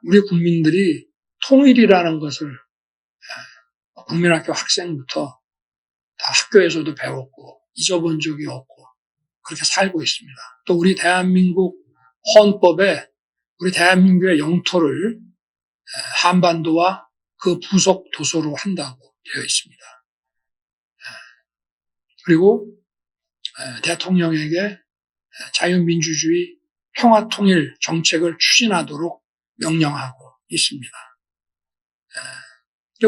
우리 국민들이 통일이라는 것을 국민학교 학생부터 다 학교에서도 배웠고 잊어본 적이 없고 그렇게 살고 있습니다. 또 우리 대한민국 헌법에 우리 대한민국의 영토를 한반도와 그 부속 도서로 한다고 되어 있습니다. 그리고 대통령에게 자유민주주의 평화통일 정책을 추진하도록 명령하고 있습니다.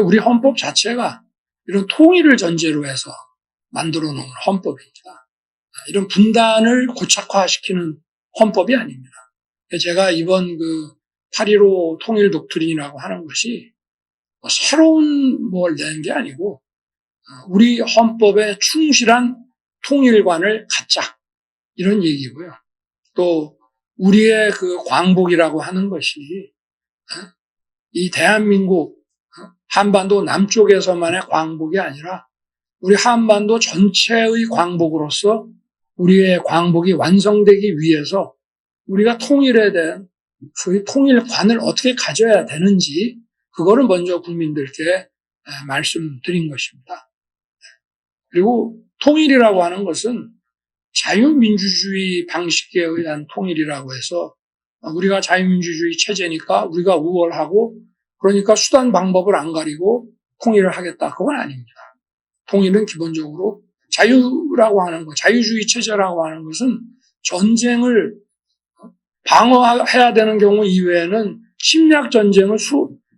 우리 헌법 자체가 이런 통일을 전제로 해서 만들어 놓은 헌법입니다. 이런 분단을 고착화시키는 헌법이 아닙니다. 제가 이번 8.15 통일 독트린이라고 하는 것이 새로운 뭘 내는 게 아니고 우리 헌법에 충실한 통일관을 갖자 이런 얘기고요. 또 우리의 광복이라고 하는 것이 이 대한민국 한반도 남쪽에서만의 광복이 아니라 우리 한반도 전체의 광복으로서 우리의 광복이 완성되기 위해서 우리가 통일에 대한 소위 통일관을 어떻게 가져야 되는지 그거를 먼저 국민들께 말씀드린 것입니다. 그리고 통일이라고 하는 것은 자유민주주의 방식에 의한 통일이라고 해서 우리가 자유민주주의 체제니까 우리가 우월하고 그러니까 수단 방법을 안 가리고 통일을 하겠다. 그건 아닙니다. 통일은 기본적으로 자유라고 하는 것, 자유주의 체제라고 하는 것은 전쟁을 방어해야 되는 경우 이외에는 침략 전쟁을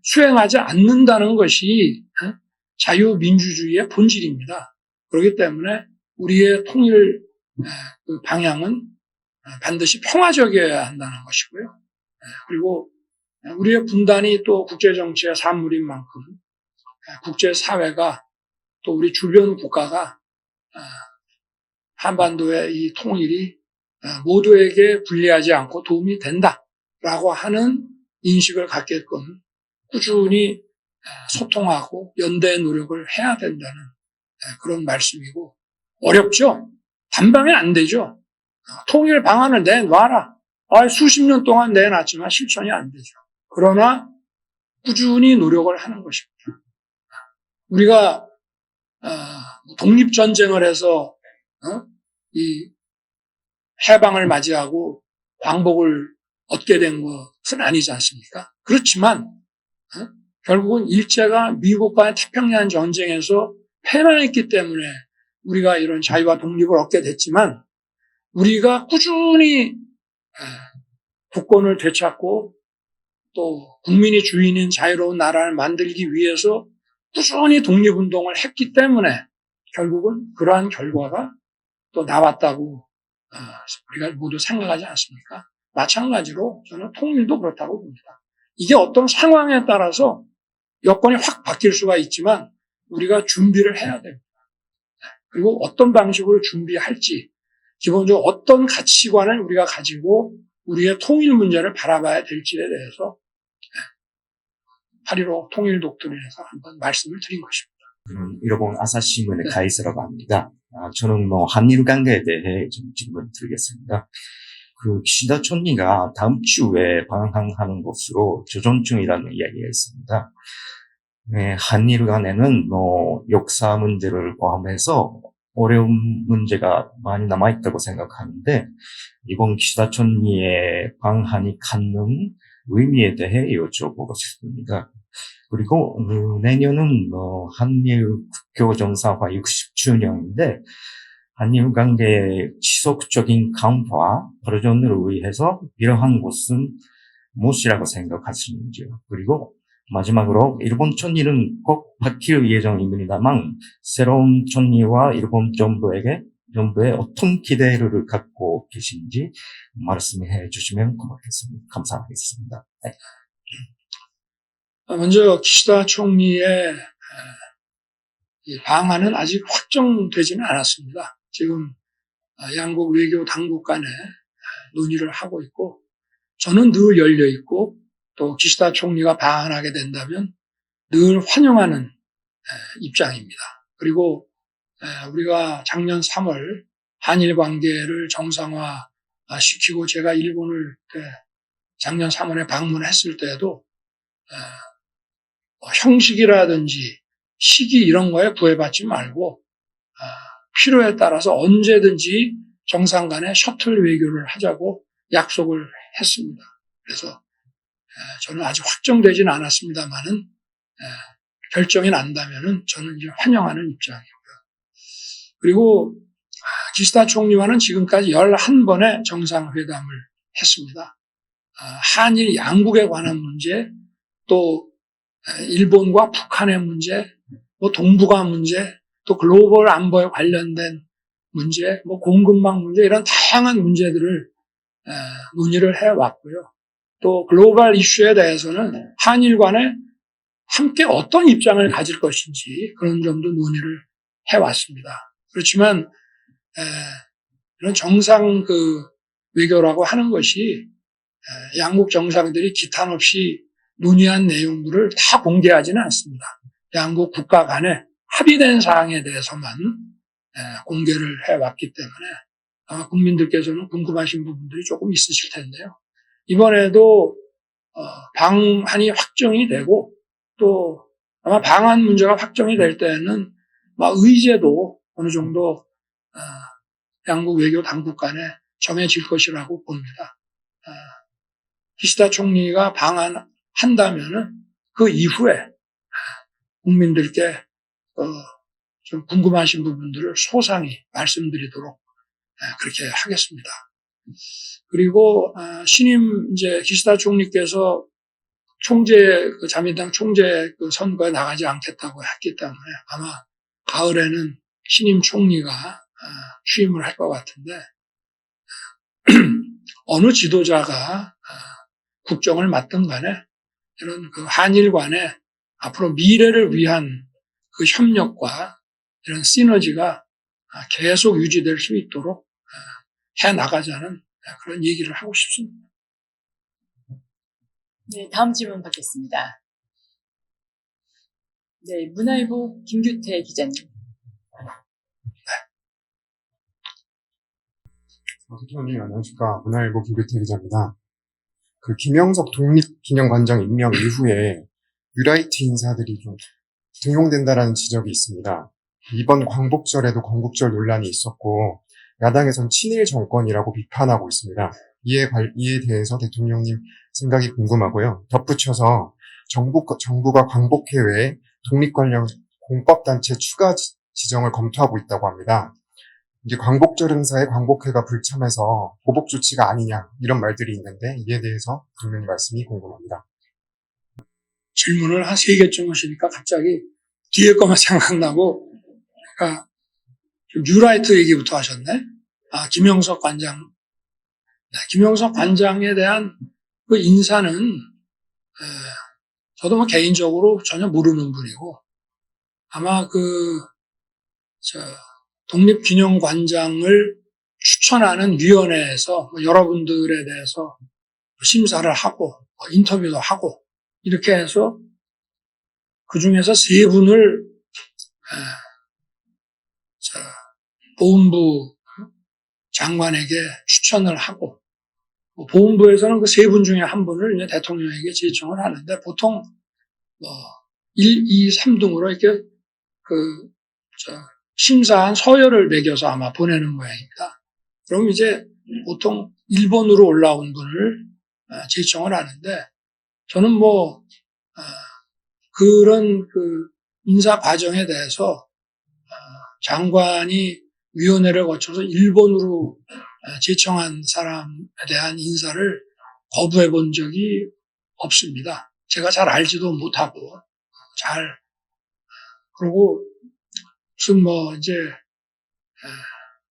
수행하지 않는다는 것이 자유민주주의의 본질입니다. 그렇기 때문에 우리의 통일 방향은 반드시 평화적이어야 한다는 것이고요. 그리고 우리의 분단이 또 국제정치의 산물인 만큼 국제사회가 또 우리 주변 국가가 한반도의 이 통일이 모두에게 불리하지 않고 도움이 된다라고 하는 인식을 갖게끔 꾸준히 소통하고 연대의 노력을 해야 된다는 그런 말씀이고 어렵죠? 단방에 안 되죠. 통일 방안을 내놔라. 수십 년 동안 내놨지만 실천이 안 되죠. 그러나 꾸준히 노력을 하는 것입니다. 우리가 독립전쟁을 해서 이 해방을 맞이하고 광복을 얻게 된 것은 아니지 않습니까? 그렇지만 결국은 일제가 미국과의 태평양 전쟁에서 패망했기 때문에 우리가 이런 자유와 독립을 얻게 됐지만 우리가 꾸준히 국권을 되찾고 또 국민이 주인인 자유로운 나라를 만들기 위해서 꾸준히 독립운동을 했기 때문에 결국은 그러한 결과가 또 나왔다고 우리가 모두 생각하지 않습니까? 마찬가지로 저는 통일도 그렇다고 봅니다. 이게 어떤 상황에 따라서 여건이 확 바뀔 수가 있지만 우리가 준비를 해야 됩니다. 그리고 어떤 방식으로 준비할지 기본적으로 어떤 가치관을 우리가 가지고 우리의 통일 문제를 바라봐야 될지에 대해서 8.15 통일 독트린에서 한번 말씀을 드린 것입니다. 일본 아사히신문의 가이스라고 합니다. 저는 한일 관계에 대해 좀 질문 드리겠습니다. 기시다 총리가 다음 주에 방한하는 것으로 조정 중이라는 이야기가 있습니다. 한일 간에는 역사 문제를 포함해서 어려운 문제가 많이 남아있다고 생각하는데 이번 기시다 총리의 방한이 갖는 의미에 대해 여쭤보고 싶습니다. 그리고 내년은 한일 국교 정상화 60주년인데 한일 관계의 지속적인 강화, 발전을 위해서 이러한 것은 무엇이라고 생각하시는지요? 그리고 마지막으로 일본 총리는 꼭 바뀔 예정입니다만 새로운 총리와 일본 정부에 어떤 기대를 갖고 계신지 말씀해 주시면 고맙겠습니다. 감사하겠습니다. 네. 먼저 기시다 총리의 방안은 아직 확정되지는 않았습니다. 지금 양국 외교 당국 간에 논의를 하고 있고 저는 늘 열려 있고 또 기시다 총리가 방한하게 된다면 늘 환영하는 입장입니다. 그리고 우리가 작년 3월 한일 관계를 정상화 시키고 제가 일본을 작년 3월에 방문했을 때에도 형식이라든지 시기 이런 거에 구애받지 말고 필요에 따라서 언제든지 정상 간에 셔틀 외교를 하자고 약속을 했습니다. 그래서 저는 아직 확정되진 않았습니다만은 결정이 난다면은 저는 이제 환영하는 입장이고요. 그리고 기시다 총리와는 지금까지 11번의 정상회담을 했습니다. 한일 양국에 관한 문제, 또 일본과 북한의 문제, 뭐 동북아 문제, 또 글로벌 안보에 관련된 문제, 뭐 공급망 문제 이런 다양한 문제들을 논의를 해왔고요. 또 글로벌 이슈에 대해서는 한일 간에 함께 어떤 입장을 가질 것인지 그런 점도 논의를 해왔습니다. 그렇지만 이런 정상 외교라고 하는 것이 양국 정상들이 기탄 없이 논의한 내용들을 다 공개하지는 않습니다. 양국 국가 간에 합의된 사항에 대해서만 공개를 해왔기 때문에 아마 국민들께서는 궁금하신 부분들이 조금 있으실 텐데요. 이번에도 방한이 확정이 되고 또 아마 방한 문제가 확정이 될 때는 의제도 어느 정도 양국 외교 당국 간에 정해질 것이라고 봅니다. 기시다 총리가 방한한다면은 그 이후에 국민들께 좀 궁금하신 부분들을 소상히 말씀드리도록 그렇게 하겠습니다. 그리고 신임 이제 기시다 총리께서 자민당 총재 선거에 나가지 않겠다고 했기 때문에 아마 가을에는 신임 총리가 취임을 할 것 같은데 어느 지도자가 국정을 맡든 간에 이런 한일 간의 앞으로 미래를 위한 협력과 이런 시너지가 계속 유지될 수 있도록 해 나가자는 그런 얘기를 하고 싶습니다. 네, 다음 질문 받겠습니다. 네, 문화일보 김규태 기자님. 대통령님 안녕하십니까. 문화일보 김규태 기자입니다. 김영석 독립기념관장 임명 이후에 뉴라이트 인사들이 좀 등용된다라는 지적이 있습니다. 이번 광복절에도 건국절 논란이 있었고 야당에선 친일 정권이라고 비판하고 있습니다. 이에 대해서 대통령님 생각이 궁금하고요. 덧붙여서 정부가 광복회 외에 독립 관련 공법단체 추가 지정을 검토하고 있다고 합니다. 이제 광복절 행사에 광복회가 불참해서 보복 조치가 아니냐 이런 말들이 있는데 이에 대해서 대통령님 말씀이 궁금합니다. 질문을 한 3개쯤 하시니까 갑자기 뒤에 것만 생각나고 그러니까 뉴라이트 얘기부터 하셨네. 김영석 관장. 김영석 관장에 대한 인사는 저도 개인적으로 전혀 모르는 분이고 아마 독립기념관장을 추천하는 위원회에서 여러분들에 대해서 심사를 하고 인터뷰도 하고 이렇게 해서 그 중에서 3분을 보훈부 장관에게 추천을 하고 보훈부에서는 그 3분 중에 한 분을 이제 대통령에게 제청을 하는데 보통 1, 2, 3등으로 이렇게 심사한 서열을 매겨서 아마 보내는 모양입니다. 그럼 이제 보통 1번으로 올라온 분을 제청을 하는데 저는 그런 인사 과정에 대해서 장관이 위원회를 거쳐서 1번으로 제청한 사람에 대한 인사를 거부해 본 적이 없습니다. 제가 잘 알지도 못하고 그리고 무슨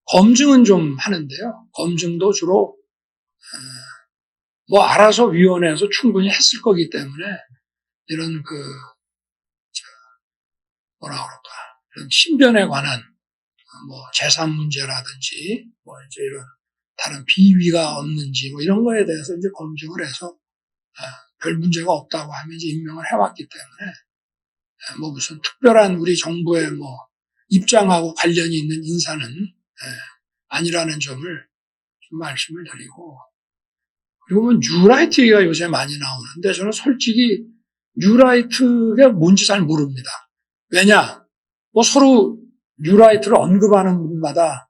검증은 좀 하는데요. 검증도 주로 알아서 위원회에서 충분히 했을 거기 때문에 이런 이런 신변에 관한 재산 문제라든지 이제 이런 다른 비위가 없는지 이런 거에 대해서 이제 검증을 해서 별 문제가 없다고 하면 이제 임명을 해왔기 때문에 무슨 특별한 우리 정부의 입장하고 관련이 있는 인사는 아니라는 점을 좀 말씀을 드리고, 그리고 뭐 뉴라이트 얘기가 요새 많이 나오는데 저는 솔직히 뉴라이트가 뭔지 잘 모릅니다. 왜냐? 뭐 서로 뉴라이트를 언급하는 분마다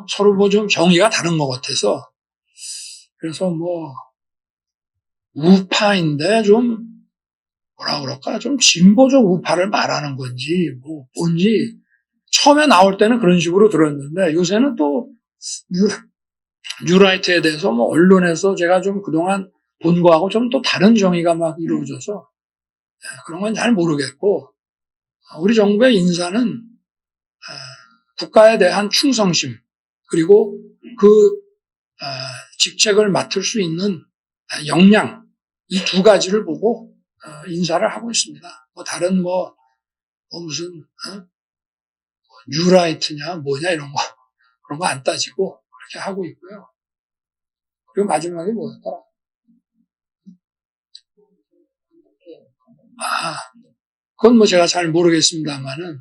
서로 뭐 좀 정의가 다른 것 같아서, 그래서 뭐 우파인데 좀 뭐라 그럴까, 좀 진보적 우파를 말하는 건지 뭐 뭔지 처음에 나올 때는 그런 식으로 들었는데, 요새는 또 뉴라이트에 대해서 뭐 언론에서 제가 좀 그동안 본 거하고 좀 또 다른 정의가 막 이루어져서 그런 건 잘 모르겠고, 우리 정부의 인사는 국가에 대한 충성심, 그리고 그 직책을 맡을 수 있는 역량, 이 두 가지를 보고 인사를 하고 있습니다. 뭐 다른 무슨 뉴라이트냐 뭐냐 이런 거, 그런 거 안 따지고 그렇게 하고 있고요. 그리고 마지막에 뭐였더라? 그건 뭐 제가 잘 모르겠습니다만은,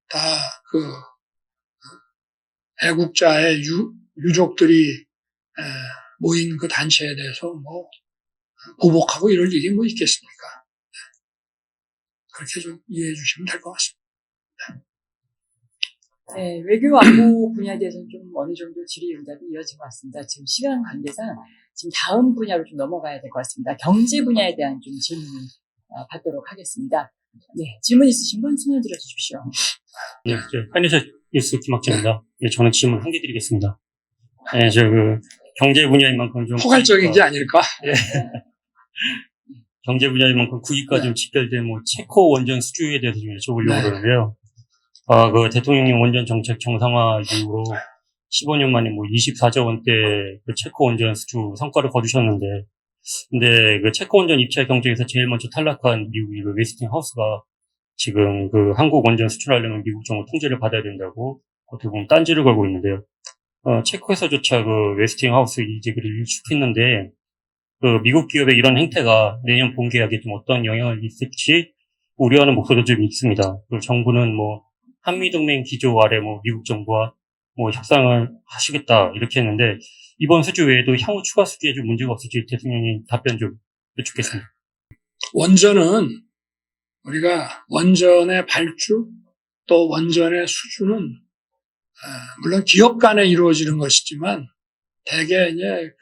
다 애국자의 유족들이 모인 그 단체에 대해서 보복하고 이럴 일이 뭐 있겠습니까? 그렇게 좀 이해해 주시면 될 것 같습니다. 네, 외교 안보 분야에 대해서는 좀 어느 정도 질의응답이 이어진 것 같습니다. 지금 시간 관계상 지금 다음 분야로 좀 넘어가야 될 것 같습니다. 경제 분야에 대한 좀 질문을 받도록 하겠습니다. 네, 질문 있으신 분 손을 들어 주십시오. 네, 한의사 뉴스 김학재입니다. 네, 저는 질문 한 개 드리겠습니다. 네, 경제 분야인 만큼 좀 포괄적인 게 아닐까? 예. 경제 분야인 만큼 국익과 좀 직결된 체코 원전 수주에 대해서 좀 여쭤보려고 그러는데요. 그 대통령님 원전 정책 정상화 이후로 15년 만에 24조 원대 그 체코 원전 수주 성과를 거두셨는데, 근데 그 체코 원전 입찰 경쟁에서 제일 먼저 탈락한 미국의 그 웨스팅하우스가 지금 그 한국 원전 수출하려면 미국 정부 통제를 받아야 된다고 어떻게 보면 딴지를 걸고 있는데요. 체코에서조차 그 웨스팅하우스 이직을 일축했는데, 그 미국 기업의 이런 행태가 내년 본 계약에 좀 어떤 영향을 있을지 우려하는 목소리도 좀 있습니다. 그리고 정부는 한미동맹 기조 아래 미국 정부와 협상을 하시겠다 이렇게 했는데, 이번 수주 외에도 향후 추가 수주에 좀 문제가 없을지 대통령님 답변 좀 여쭙겠습니다. 원전은 우리가 원전의 발주 또 원전의 수주는 물론 기업 간에 이루어지는 것이지만 대개 이제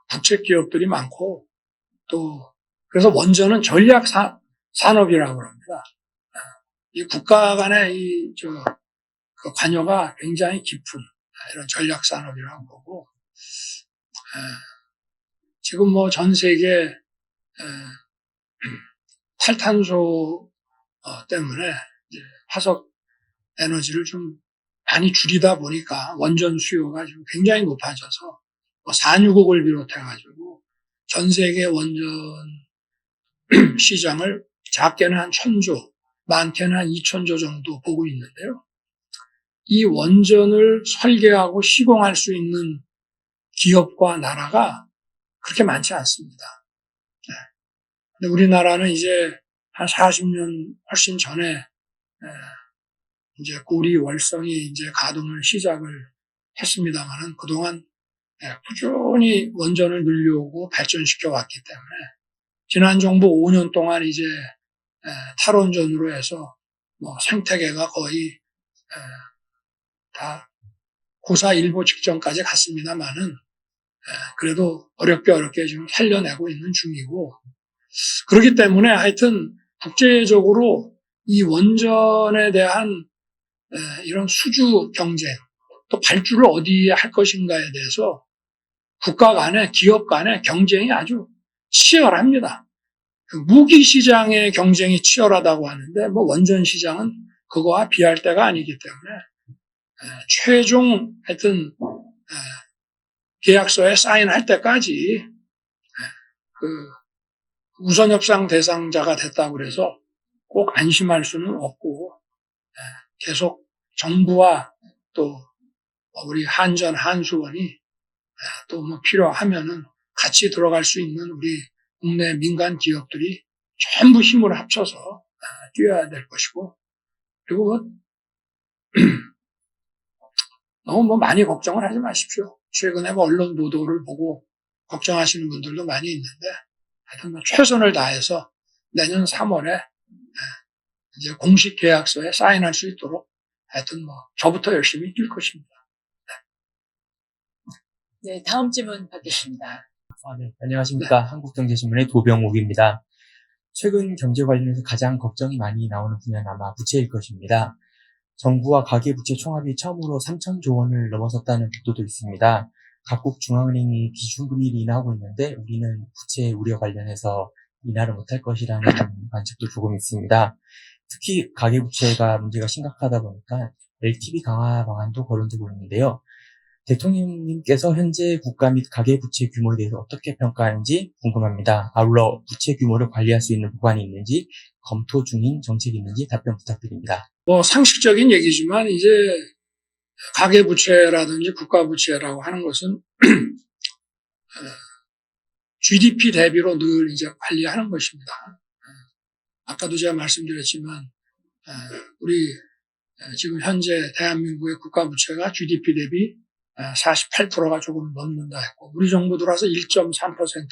국책 기업들이 많고, 또 그래서 원전은 전략 산업이라고 합니다. 이 국가 간의 그 관여가 굉장히 깊은 이런 전략 산업이라고 보고, 지금 전 세계 탈탄소 때문에 이제 화석 에너지를 좀 많이 줄이다 보니까 원전 수요가 지금 굉장히 높아져서 산유국을 비롯해가지고 전 세계 원전 시장을 작게는 한 1,000조, 많게는 한 2,000조 정도 보고 있는데요. 이 원전을 설계하고 시공할 수 있는 기업과 나라가 그렇게 많지 않습니다. 근데 우리나라는 이제 한 40년 훨씬 전에 이제 고리 월성이 이제 가동을 시작을 했습니다만은 그동안 꾸준히 원전을 늘려오고 발전시켜 왔기 때문에 지난 정부 5년 동안 이제 탈원전으로 해서 생태계가 거의 다 고사 일보 직전까지 갔습니다만은 그래도 어렵게 지금 살려내고 있는 중이고, 그렇기 때문에 하여튼 국제적으로 이 원전에 대한 이런 수주 경쟁, 또 발주를 어디에 할 것인가에 대해서 국가 간에, 기업 간에 경쟁이 아주 치열합니다. 무기 시장의 경쟁이 치열하다고 하는데 원전 시장은 그거와 비할 때가 아니기 때문에 최종 하여튼 계약서에 사인할 때까지 그 우선 협상 대상자가 됐다고 그래서 꼭 안심할 수는 없고, 계속 정부와 또 우리 한수원이 또 필요하면은 같이 들어갈 수 있는 우리 국내 민간 기업들이 전부 힘을 합쳐서 뛰어야 될 것이고, 그리고 너무 뭐 많이 걱정을 하지 마십시오. 최근에 뭐 언론 보도를 보고 걱정하시는 분들도 많이 있는데 하여튼 뭐 최선을 다해서 내년 3월에 이제 공식 계약서에 사인할 수 있도록 하여튼 뭐 저부터 열심히 뛸 것입니다. 네, 다음 질문 받겠습니다. 네, 안녕하십니까. 한국경제신문의 도병욱입니다. 최근 경제 관련해서 가장 걱정이 많이 나오는 분야는 아마 부채일 것입니다. 정부와 가계부채 총합이 처음으로 3,000조 원을 넘어섰다는 보도도 있습니다. 각국 중앙은행이 기준금리를 인하하고 있는데 우리는 부채 우려 관련해서 인하를 못할 것이라는 관측도 조금 있습니다. 특히 가계부채가 문제가 심각하다 보니까 LTV 강화 방안도 거론되고 있는데요. 대통령님께서 현재 국가 및 가계부채 규모에 대해서 어떻게 평가하는지 궁금합니다. 아울러 부채 규모를 관리할 수 있는 보관이 있는지, 검토 중인 정책이 있는지 답변 부탁드립니다. 뭐 상식적인 얘기지만 이제 가계부채라든지 국가부채라고 하는 것은 GDP 대비로 늘 이제 관리하는 것입니다. 아까도 제가 말씀드렸지만 우리 지금 현재 대한민국의 국가부채가 GDP 대비 48%가 조금 넘는다 했고 우리 정부 들어와서 1.3%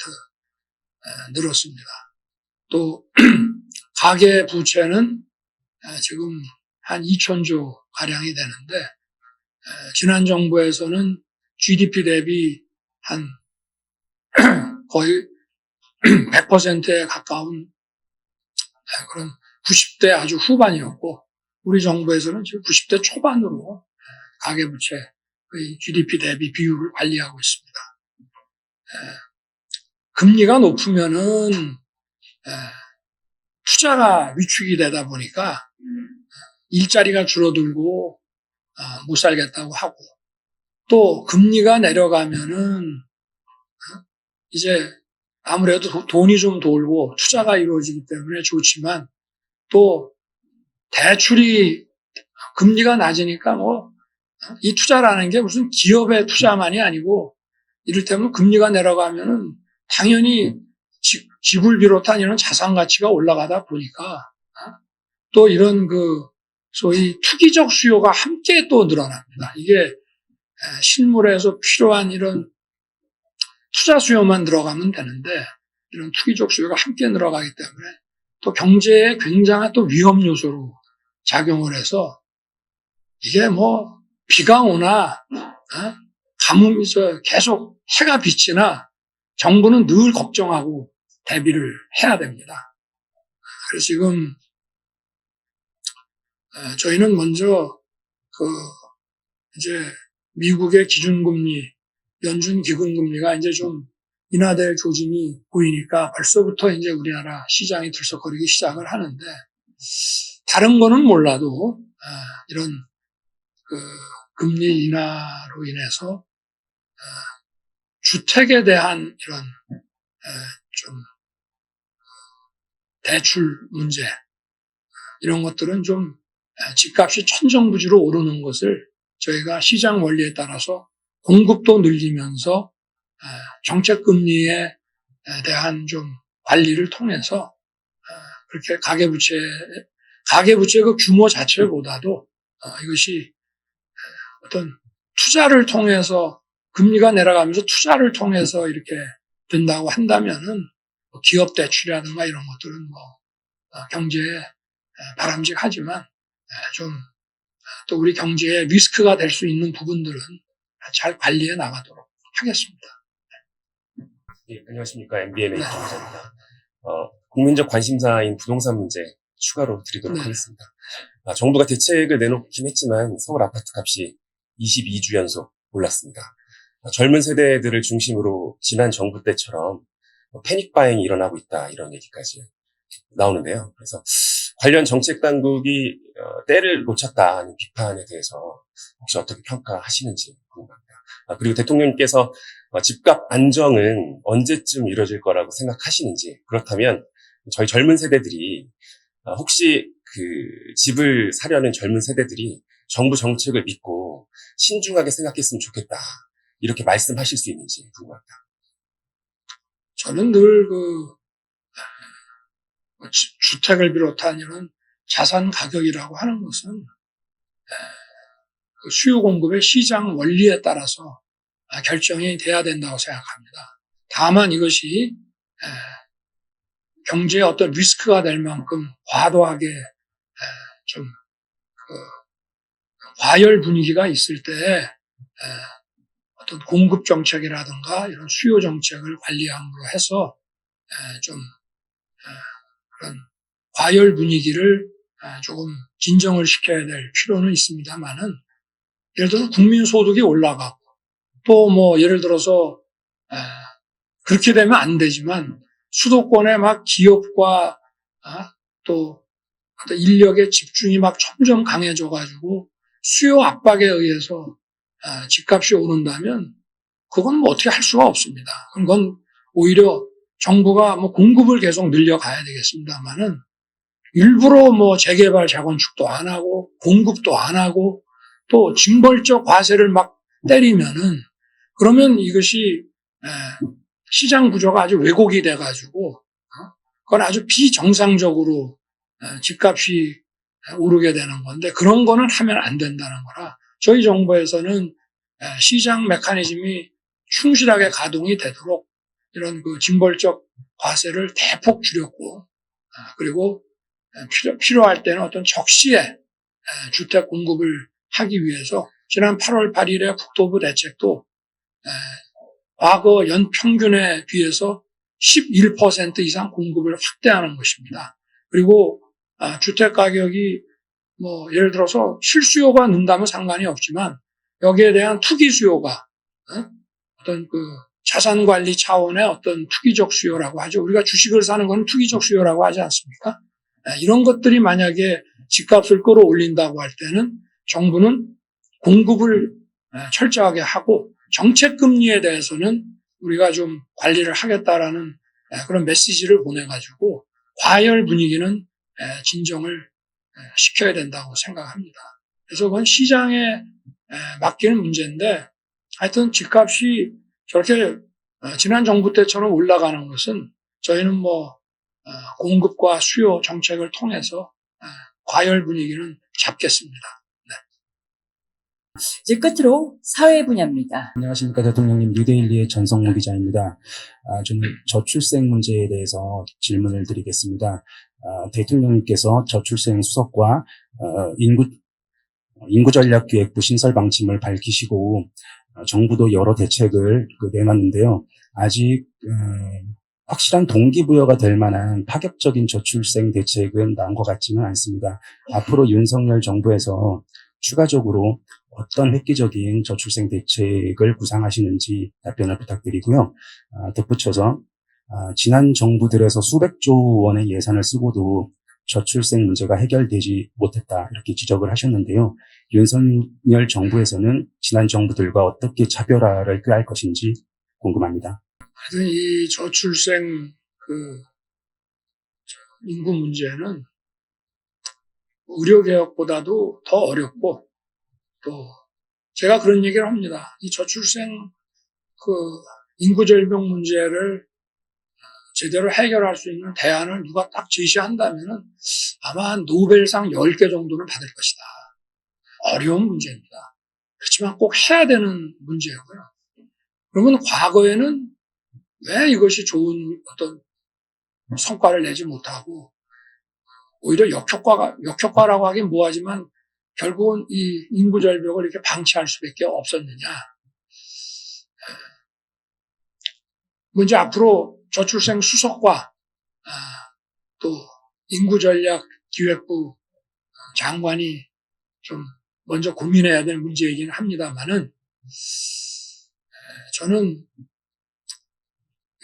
늘었습니다. 또 가계부채는 지금 한 2,000조 가량이 되는데 지난 정부에서는 GDP 대비 한 거의 100%에 가까운 그런 90대 아주 후반이었고 우리 정부에서는 지금 90대 초반으로 가계부채의 GDP 대비 비율을 관리하고 있습니다. 금리가 높으면은 투자가 위축이 되다 보니까 일자리가 줄어들고 못 살겠다고 하고 또 금리가 내려가면은 이제 아무래도 돈이 좀 돌고 투자가 이루어지기 때문에 좋지만 또 대출이 금리가 낮으니까 뭐 이 투자라는 게 무슨 기업의 투자만이 아니고 이를테면 금리가 내려가면은 당연히 집을 비롯한 이런 자산 가치가 올라가다 보니까 또 이런 그 소위 투기적 수요가 함께 또 늘어납니다. 이게 실물에서 필요한 이런 투자 수요만 들어가면 되는데 이런 투기적 수요가 함께 늘어가기 때문에 또 경제에 굉장한 또 위험 요소로 작용을 해서 이게 뭐 비가 오나 가뭄이 계속 해가 비치나 정부는 늘 걱정하고 대비를 해야 됩니다. 그래서 지금 저희는 먼저 이제 미국의 기준금리, 연준 기준금리가 이제 좀 인하될 조짐이 보이니까 벌써부터 이제 우리나라 시장이 들썩거리기 시작을 하는데 다른 거는 몰라도 이런 금리 인하로 인해서 주택에 대한 이런 좀 대출 문제 이런 것들은 좀 집값이 천정부지로 오르는 것을 저희가 시장 원리에 따라서 공급도 늘리면서 정책 금리에 대한 좀 관리를 통해서 그렇게 가계부채 그 규모 자체보다도 이것이 어떤 투자를 통해서 금리가 내려가면서 투자를 통해서 이렇게 된다고 한다면은 기업 대출이라든가 이런 것들은 뭐 경제에 바람직하지만 좀 또 우리 경제에 리스크가 될 수 있는 부분들은 잘 관리해 나가도록 하겠습니다. 네, 안녕하십니까. MBN의 김기자입니다. 국민적 관심사인 부동산 문제 추가로 드리도록 하겠습니다. 정부가 대책을 내놓긴 했지만 서울 아파트 값이 22주 연속 올랐습니다. 젊은 세대들을 중심으로 지난 정부 때처럼 패닉 바잉이 일어나고 있다 이런 얘기까지 나오는데요. 그래서 관련 정책 당국이 때를 놓쳤다는 비판에 대해서 혹시 어떻게 평가하시는지 궁금합니다. 그리고 대통령님께서 집값 안정은 언제쯤 이루어질 거라고 생각하시는지, 그렇다면 저희 젊은 세대들이 혹시 그 집을 사려는 젊은 세대들이 정부 정책을 믿고 신중하게 생각했으면 좋겠다 이렇게 말씀하실 수 있는지 궁금합니다. 저는 늘 주택을 비롯한 이런 자산 가격이라고 하는 것은 그 수요 공급의 시장 원리에 따라서 결정이 돼야 된다고 생각합니다. 다만 이것이 경제에 어떤 리스크가 될 만큼 과도하게 좀 과열 분위기가 있을 때 어떤 공급 정책이라든가 이런 수요 정책을 관리함으로 해서 좀 그런 과열 분위기를 조금 진정을 시켜야 될 필요는 있습니다만은 예를 들어서 국민 소득이 올라가고 또 뭐 예를 들어서 그렇게 되면 안 되지만 수도권에 막 기업과 또 어떤 인력의 집중이 막 점점 강해져 가지고 수요 압박에 의해서 집값이 오른다면 그건 뭐 어떻게 할 수가 없습니다. 그건 오히려 정부가 뭐 공급을 계속 늘려가야 되겠습니다만은 일부러 뭐 재개발 재건축도 안 하고 공급도 안 하고 또 징벌적 과세를 막 때리면은 그러면 이것이 시장 구조가 아주 왜곡이 돼가지고 그건 아주 비정상적으로 집값이 오르게 되는 건데 그런 거는 하면 안 된다는 거라 저희 정부에서는 시장 메커니즘이 충실하게 가동이 되도록 이런 그 징벌적 과세를 대폭 줄였고 그리고 필요할 때는 어떤 적시에 주택 공급을 하기 위해서 지난 8월 8일에 국토부 대책도 과거 연평균에 비해서 11% 이상 공급을 확대하는 것입니다. 그리고 주택 가격이 뭐 예를 들어서 실수요가 는다면 상관이 없지만 여기에 대한 투기 수요가 어떤 그 자산 관리 차원의 어떤 투기적 수요라고 하죠. 우리가 주식을 사는 건 투기적 수요라고 하지 않습니까? 이런 것들이 만약에 집값을 끌어올린다고 할 때는 정부는 공급을 철저하게 하고 정책 금리에 대해서는 우리가 좀 관리를 하겠다라는 그런 메시지를 보내가지고 과열 분위기는 진정을 시켜야 된다고 생각합니다. 그래서 그건 시장에 맡기는 문제인데 하여튼 집값이 저렇게 지난 정부 때처럼 올라가는 것은 저희는 뭐 공급과 수요 정책을 통해서 과열 분위기는 잡겠습니다. 이제 끝으로 사회 분야입니다. 안녕하십니까 대통령님, 뉴데일리의 전성무 기자입니다. 저는 저출생 문제에 대해서 질문을 드리겠습니다. 대통령님께서 저출생 수석과 인구전략기획부 신설 방침을 밝히시고 정부도 여러 대책을 내놨는데요. 아직 확실한 동기부여가 될 만한 파격적인 저출생 대책은 나온 것 같지는 않습니다. 앞으로 윤석열 정부에서 추가적으로 어떤 획기적인 저출생 대책을 구상하시는지 답변을 부탁드리고요. 덧붙여서 지난 정부들에서 수백조 원의 예산을 쓰고도 저출생 문제가 해결되지 못했다 이렇게 지적을 하셨는데요. 윤석열 정부에서는 지난 정부들과 어떻게 차별화를 꾀할 것인지 궁금합니다. 하여튼 이 저출생 인구 문제는 의료개혁보다도 더 어렵고 또 제가 그런 얘기를 합니다. 이 저출생 인구절벽 문제를 제대로 해결할 수 있는 대안을 누가 딱 제시한다면은 아마 노벨상 10개 정도는 받을 것이다. 어려운 문제입니다. 그렇지만 꼭 해야 되는 문제고요. 그러면 과거에는 왜 이것이 좋은 어떤 성과를 내지 못하고 오히려 역효과라고 하긴 뭐하지만 결국은 이 인구절벽을 이렇게 방치할 수밖에 없었느냐. 먼저 앞으로 저출생 수석과 또 인구전략기획부 장관이 좀 먼저 고민해야 될 문제이긴 합니다만은 저는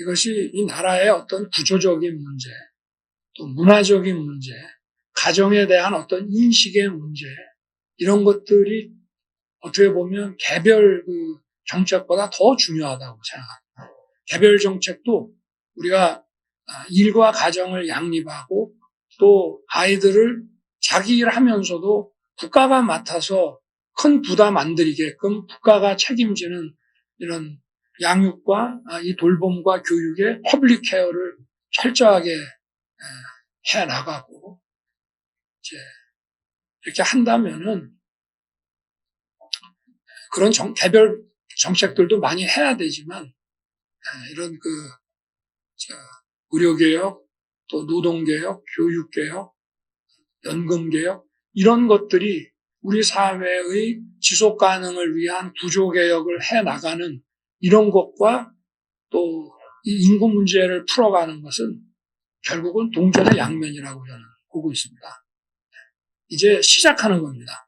이것이 이 나라의 어떤 구조적인 문제, 또 문화적인 문제, 가정에 대한 어떤 인식의 문제 이런 것들이 어떻게 보면 개별 정책보다 더 중요하다고 생각합니다. 개별 정책도 우리가 일과 가정을 양립하고 또 아이들을 자기 일 하면서도 국가가 맡아서 큰 부담 안 들이게끔 국가가 책임지는 이런 양육과 이 돌봄과 교육의 퍼블릭 케어를 철저하게 해 나가고 이제 이렇게 한다면은 그런 개별 정책들도 많이 해야 되지만 이런 의료개혁, 또 노동개혁, 교육개혁, 연금개혁 이런 것들이 우리 사회의 지속가능을 위한 구조개혁을 해나가는 이런 것과 또 이 인구 문제를 풀어가는 것은 결국은 동전의 양면이라고 저는 보고 있습니다. 이제 시작하는 겁니다.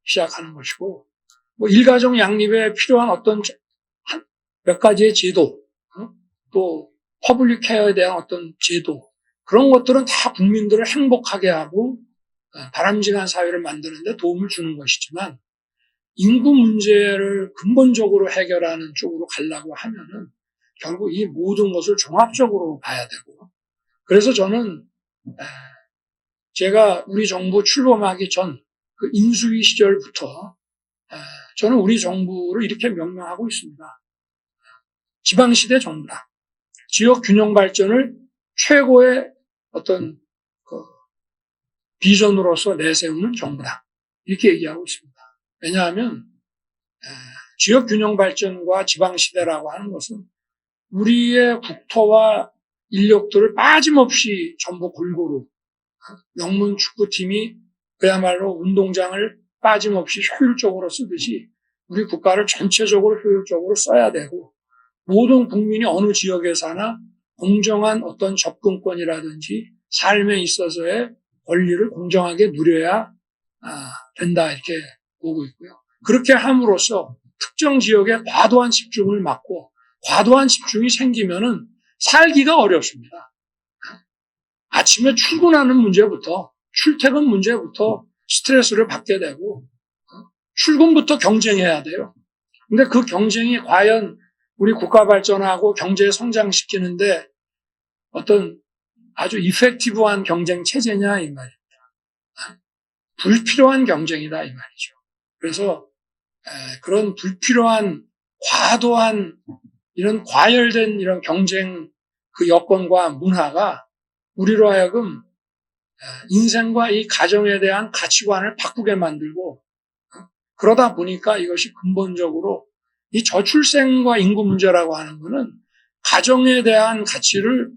시작하는 것이고 뭐 일가정 양립에 필요한 어떤 몇 가지의 제도, 또 퍼블릭 케어에 대한 어떤 제도 그런 것들은 다 국민들을 행복하게 하고 바람직한 사회를 만드는 데 도움을 주는 것이지만 인구 문제를 근본적으로 해결하는 쪽으로 가려고 하면은 결국 이 모든 것을 종합적으로 봐야 되고 그래서 저는 제가 우리 정부 출범하기 전 그 인수위 시절부터 저는 우리 정부를 이렇게 명명하고 있습니다. 지방시대 정부다. 지역 균형 발전을 최고의 어떤 비전으로서 내세우는 정부다. 이렇게 얘기하고 있습니다. 왜냐하면 지역 균형 발전과 지방시대라고 하는 것은 우리의 국토와 인력들을 빠짐없이 전부 골고루 명문 축구팀이 그야말로 운동장을 빠짐없이 효율적으로 쓰듯이 우리 국가를 전체적으로 효율적으로 써야 되고 모든 국민이 어느 지역에 사나 공정한 어떤 접근권이라든지 삶에 있어서의 권리를 공정하게 누려야 된다 이렇게 보고 있고요. 그렇게 함으로써 특정 지역에 과도한 집중을 막고 과도한 집중이 생기면은 살기가 어렵습니다. 아침에 출근하는 문제부터 출퇴근 문제부터 스트레스를 받게 되고 출근부터 경쟁해야 돼요. 근데 그 경쟁이 과연 우리 국가 발전하고 경제 성장시키는데 어떤 아주 이펙티브한 경쟁 체제냐 이 말입니다. 불필요한 경쟁이다 이 말이죠. 그래서 그런 불필요한 과도한 이런 과열된 이런 경쟁 그 여건과 문화가 우리로 하여금 인생과 이 가정에 대한 가치관을 바꾸게 만들고 그러다 보니까 이것이 근본적으로 이 저출생과 인구 문제라고 하는 것은 가정에 대한 가치를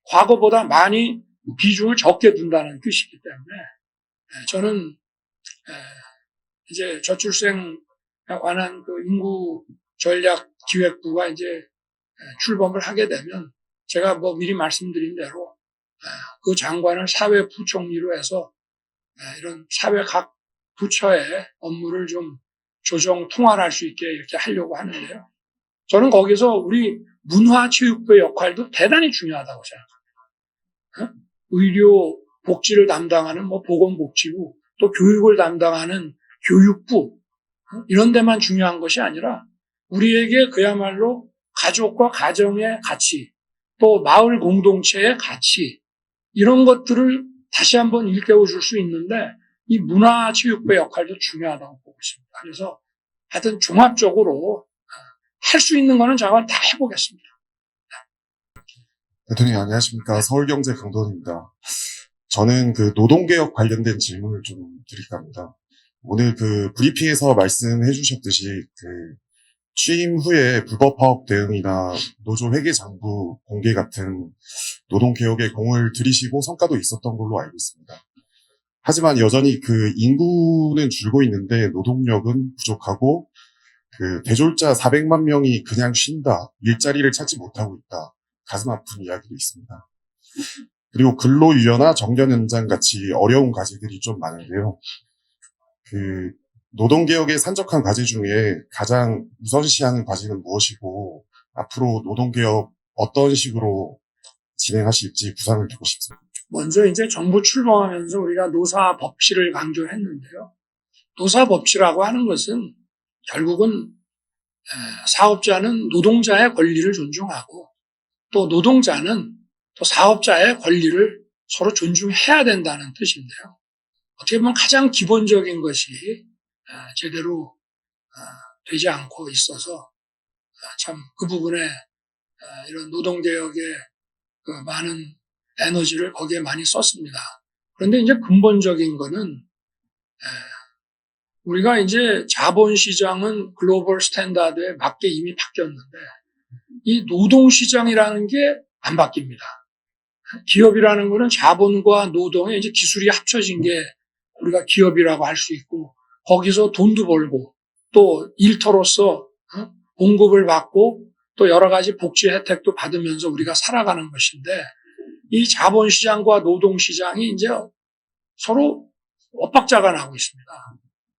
과거보다 많이 비중을 적게 둔다는 뜻이기 때문에 저는 이제 저출생 관한 그 인구 전략 기획부가 이제 출범을 하게 되면 제가 뭐 미리 말씀드린 대로 그 장관을 사회부총리로 해서 이런 사회 각 부처의 업무를 좀 조정 통할할 수 있게 이렇게 하려고 하는데요. 저는 거기서 우리 문화체육부의 역할도 대단히 중요하다고 생각합니다. 의료 복지를 담당하는 뭐 보건복지부 또 교육을 담당하는 교육부 이런 데만 중요한 것이 아니라 우리에게 그야말로 가족과 가정의 가치 또 마을 공동체의 가치 이런 것들을 다시 한번 일깨워 줄 수 있는데 이 문화체육부의 역할도 중요하다고 보고 있습니다. 그래서 하여튼 종합적으로 할 수 있는 거는 제가 다 해보겠습니다. 대통령님 안녕하십니까. 서울경제 강돈입니다. 저는 그 노동개혁 관련된 질문을 좀 드릴까 합니다. 오늘 그 브리핑에서 말씀해 주셨듯이 그 취임 후에 불법 파업 대응이나 노조 회계 장부 공개 같은 노동개혁에 공을 들이시고 성과도 있었던 걸로 알고 있습니다. 하지만 여전히 그 인구는 줄고 있는데 노동력은 부족하고 그 대졸자 400만 명이 그냥 쉰다, 일자리를 찾지 못하고 있다, 가슴 아픈 이야기도 있습니다. 그리고 근로유연화, 정년 연장 같이 어려운 과제들이 좀 많은데요. 그 노동개혁의 산적한 과제 중에 가장 우선시하는 과제는 무엇이고 앞으로 노동개혁 어떤 식으로 진행하실지 구상을 듣고 싶습니다. 먼저 이제 정부 출범하면서 우리가 노사법치를 강조했는데요. 노사법치라고 하는 것은 결국은 사업자는 노동자의 권리를 존중하고 또 노동자는 또 사업자의 권리를 서로 존중해야 된다는 뜻인데요. 어떻게 보면 가장 기본적인 것이 제대로 되지 않고 있어서 참 그 부분에 이런 노동개혁에 그 많은 에너지를 거기에 많이 썼습니다. 그런데 이제 근본적인 거는 우리가 이제 자본시장은 글로벌 스탠다드에 맞게 이미 바뀌었는데 이 노동시장이라는 게 안 바뀝니다. 기업이라는 거는 자본과 노동의 이제 기술이 합쳐진 게 우리가 기업이라고 할 수 있고 거기서 돈도 벌고 또 일터로서 봉급을 받고 또 여러 가지 복지 혜택도 받으면서 우리가 살아가는 것인데 이 자본시장과 노동시장이 이제 서로 엇박자가 나고 있습니다.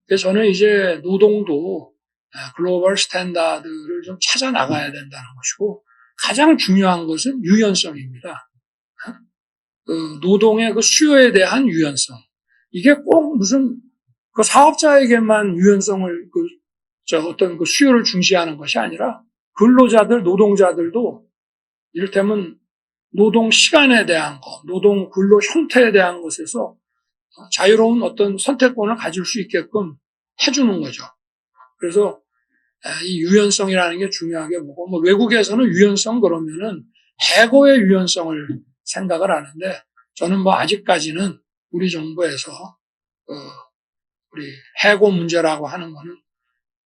그래서 저는 이제 노동도 글로벌 스탠다드를 좀 찾아 나가야 된다는 것이고 가장 중요한 것은 유연성입니다. 그 노동의 그 수요에 대한 유연성. 이게 꼭 무슨 그 사업자에게만 유연성을 어떤 그 수요를 중시하는 것이 아니라 근로자들, 노동자들도 이를테면 노동 시간에 대한 것, 노동 근로 형태에 대한 것에서 자유로운 어떤 선택권을 가질 수 있게끔 해주는 거죠. 그래서 이 유연성이라는 게 중요하게 보고, 뭐 외국에서는 유연성 그러면은 해고의 유연성을 생각을 하는데, 저는 뭐 아직까지는 우리 정부에서 우리 해고 문제라고 하는 거는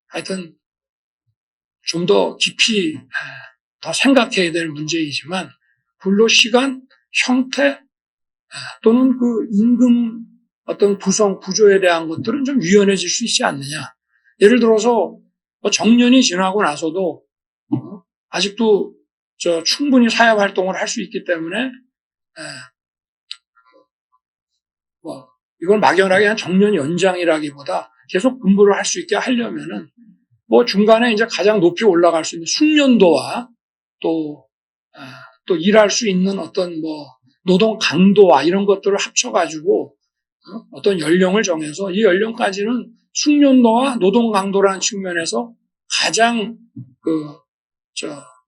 하여튼 좀 더 깊이 더 생각해야 될 문제이지만 근로 시간, 형태 또는 그 임금 어떤 구조에 대한 것들은 좀 유연해질 수 있지 않느냐. 예를 들어서 정년이 지나고 나서도 아직도 충분히 사회 활동을 할 수 있기 때문에 뭐 이걸 막연하게 한 정년 연장이라기보다 계속 근무를 할 수 있게 하려면은 뭐 중간에 이제 가장 높이 올라갈 수 있는 숙련도와 또 일할 수 있는 어떤 뭐 노동 강도와 이런 것들을 합쳐가지고 어떤 연령을 정해서 이 연령까지는 숙련도와 노동 강도라는 측면에서 가장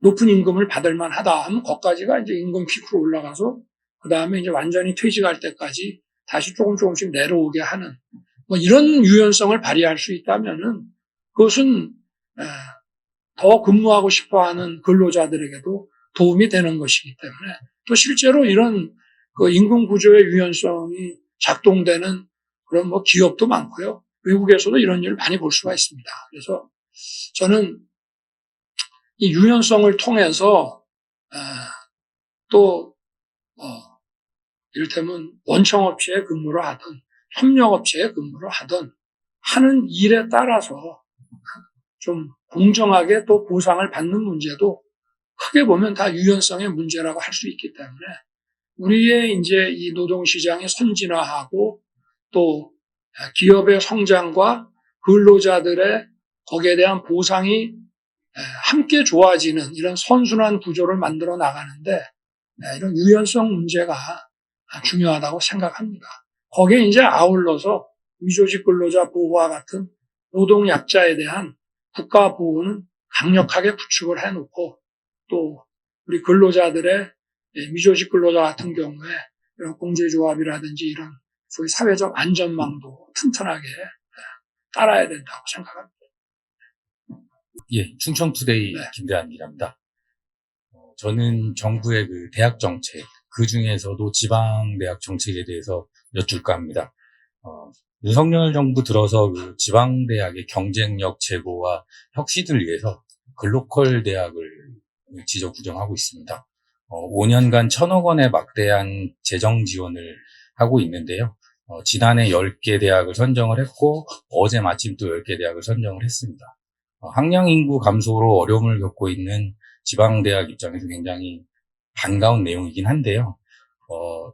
높은 임금을 받을 만하다 하면 거기까지가 이제 임금 피크로 올라가서 그 다음에 이제 완전히 퇴직할 때까지 다시 조금씩 내려오게 하는 뭐 이런 유연성을 발휘할 수 있다면은 그것은 더 근무하고 싶어하는 근로자들에게도 도움이 되는 것이기 때문에 또 실제로 이런 그 임금 구조의 유연성이 작동되는 그런 뭐 기업도 많고요. 외국에서도 이런 일을 많이 볼 수가 있습니다. 그래서 저는 이 유연성을 통해서 또 이를테면 원청업체에 근무를 하든 협력업체에 근무를 하든 하는 일에 따라서 좀 공정하게 또 보상을 받는 문제도 크게 보면 다 유연성의 문제라고 할 수 있기 때문에 우리의 이제 이 노동시장이 선진화하고 또 기업의 성장과 근로자들의 거기에 대한 보상이 함께 좋아지는 이런 선순환 구조를 만들어 나가는데 이런 유연성 문제가 중요하다고 생각합니다. 거기에 이제 아울러서 위조직 근로자 보호와 같은 노동 약자에 대한 국가 보호는 강력하게 구축을 해놓고 또 우리 근로자들의 미조직 근로자 같은 경우에 이런 공제조합이라든지 이런 소위 사회적 안전망도 튼튼하게 따라야 된다고 생각합니다. 예, 충청투데이 김대한 기자입니다. 저는 정부의 그 대학 정책, 그 중에서도 지방대학 정책에 대해서 여쭐까 합니다. 윤석열 정부 들어서 그 지방대학의 경쟁력 제고와 혁신을 위해서 글로컬 대학을 지적 구정하고 있습니다. 5년간 1,000억 원의 막대한 재정 지원을 하고 있는데요. 지난해 10개 대학을 선정을 했고 어제 마침 또 10개 대학을 선정을 했습니다. 학령 인구 감소로 어려움을 겪고 있는 지방대학 입장에서 굉장히 반가운 내용이긴 한데요.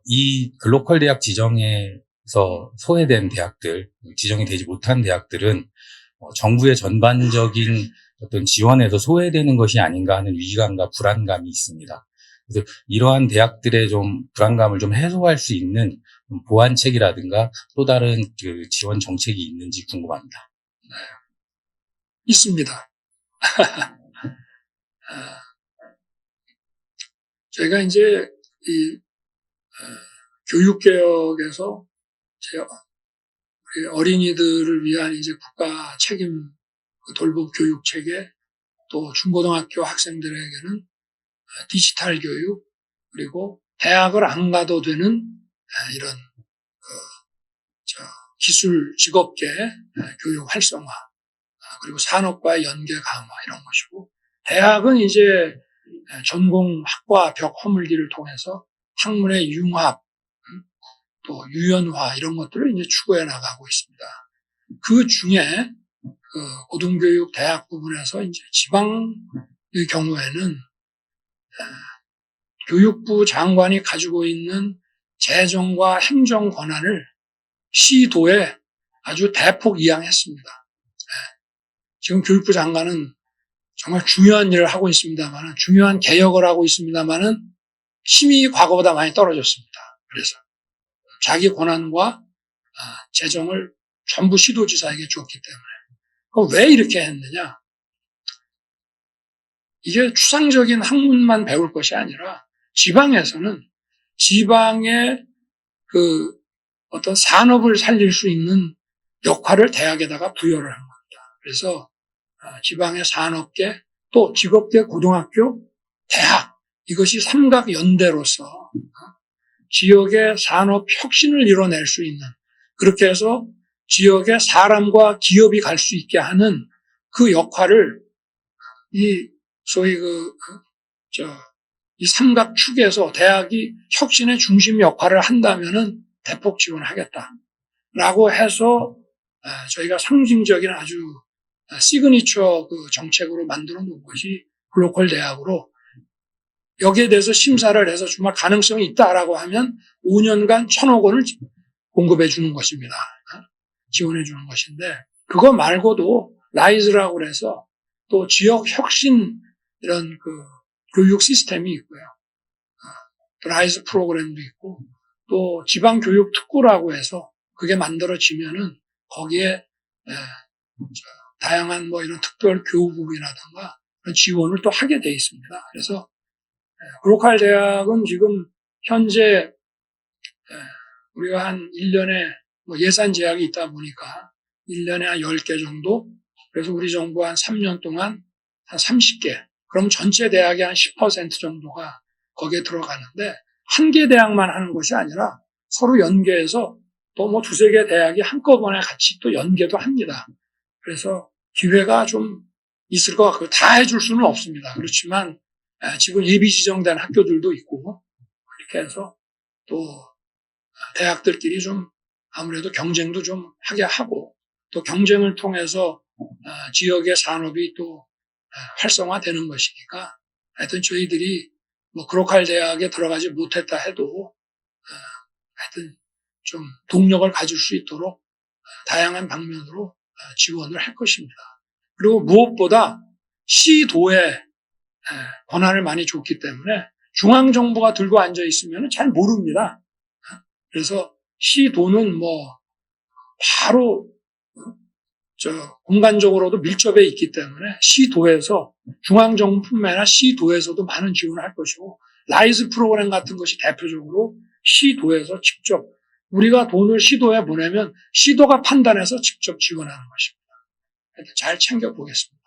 이 글로컬 대학 지정에서 소외된 대학들, 지정이 되지 못한 대학들은 정부의 전반적인 어떤 지원에서 소외되는 것이 아닌가 하는 위기감과 불안감이 있습니다. 그래서 이러한 대학들의 좀 불안감을 좀 해소할 수 있는 보완책이라든가 또 다른 그 지원 정책이 있는지 궁금합니다. 있습니다. 저희가 이제 이 교육개혁에서 어린이들을 위한 이제 국가 책임 돌봄 교육 체계 또 중고등학교 학생들에게는 디지털 교육 그리고 대학을 안 가도 되는 이런 기술 직업계 교육 활성화, 그리고 산업과의 연계 강화 이런 것이고, 대학은 이제 전공 학과 벽 허물기를 통해서 학문의 융합, 또 유연화 이런 것들을 이제 추구해 나가고 있습니다. 그 중에 그 고등교육 대학 부분에서 이제 지방의 경우에는 교육부 장관이 가지고 있는 재정과 행정 권한을 시도에 아주 대폭 이양했습니다. 지금 교육부 장관은 정말 중요한 일을 하고 있습니다만은, 중요한 개혁을 하고 있습니다만은 힘이 과거보다 많이 떨어졌습니다. 그래서 자기 권한과 재정을 전부 시도지사에게 줬기 때문에. 왜 이렇게 했느냐? 이게 추상적인 학문만 배울 것이 아니라 지방에서는 지방의 그 어떤 산업을 살릴 수 있는 역할을 대학에다가 부여를 한 겁니다. 그래서 지방의 산업계, 또 직업계, 고등학교, 대학, 이것이 삼각연대로서 지역의 산업 혁신을 이뤄낼 수 있는, 그렇게 해서 지역의 사람과 기업이 갈 수 있게 하는 그 역할을 이 소위 이 삼각축에서 대학이 혁신의 중심 역할을 한다면은 대폭 지원하겠다라고 해서 저희가 상징적인 아주 시그니처 그 정책으로 만들어 놓은 것이 글로컬 대학으로, 여기에 대해서 심사를 해서 정말 가능성이 있다라고 하면 5년간 1,000억 원을 공급해 주는 것입니다. 지원해 주는 것인데, 그거 말고도 라이즈라고 그래서 또 지역 혁신 이런 그 교육 시스템이 있고요. 라이즈 프로그램도 있고, 또 지방 교육 특구라고 해서 그게 만들어지면은 거기에 다양한 뭐 이런 특별 교육이라든가 그런 지원을 또 하게 돼 있습니다. 그래서 글로컬 대학은 지금 현재 우리가 한 1년에 뭐 예산 제약이 있다 보니까 1년에 한 10개 정도, 그래서 우리 정부 한 3년 동안 한 30개, 그럼 전체 대학의 한 10% 정도가 거기에 들어가는데, 한 개 대학만 하는 것이 아니라 서로 연계해서 또 뭐 2-3개 대학이 한꺼번에 같이 또 연계도 합니다. 그래서 기회가 좀 있을 것 같고, 다 해줄 수는 없습니다. 그렇지만 지금 예비 지정된 학교들도 있고, 이렇게 해서 또 대학들끼리 좀 아무래도 경쟁도 좀 하게 하고, 또 경쟁을 통해서 지역의 산업이 또 활성화되는 것이니까, 하여튼 저희들이 뭐 글로컬 대학에 들어가지 못했다 해도 하여튼 좀 동력을 가질 수 있도록 다양한 방면으로 지원을 할 것입니다. 그리고 무엇보다 시도에 권한을 많이 줬기 때문에 중앙정부가 들고 앉아 있으면 잘 모릅니다. 그래서 시도는 뭐 바로 공간적으로도 밀접해 있기 때문에 시도에서, 중앙정부뿐만 아니라 시도에서도 많은 지원을 할 것이고, 라이즈 프로그램 같은 것이 대표적으로 시도에서 직접 우리가 돈을 시도에 보내면 시도가 판단해서 직접 지원하는 것입니다. 잘 챙겨보겠습니다.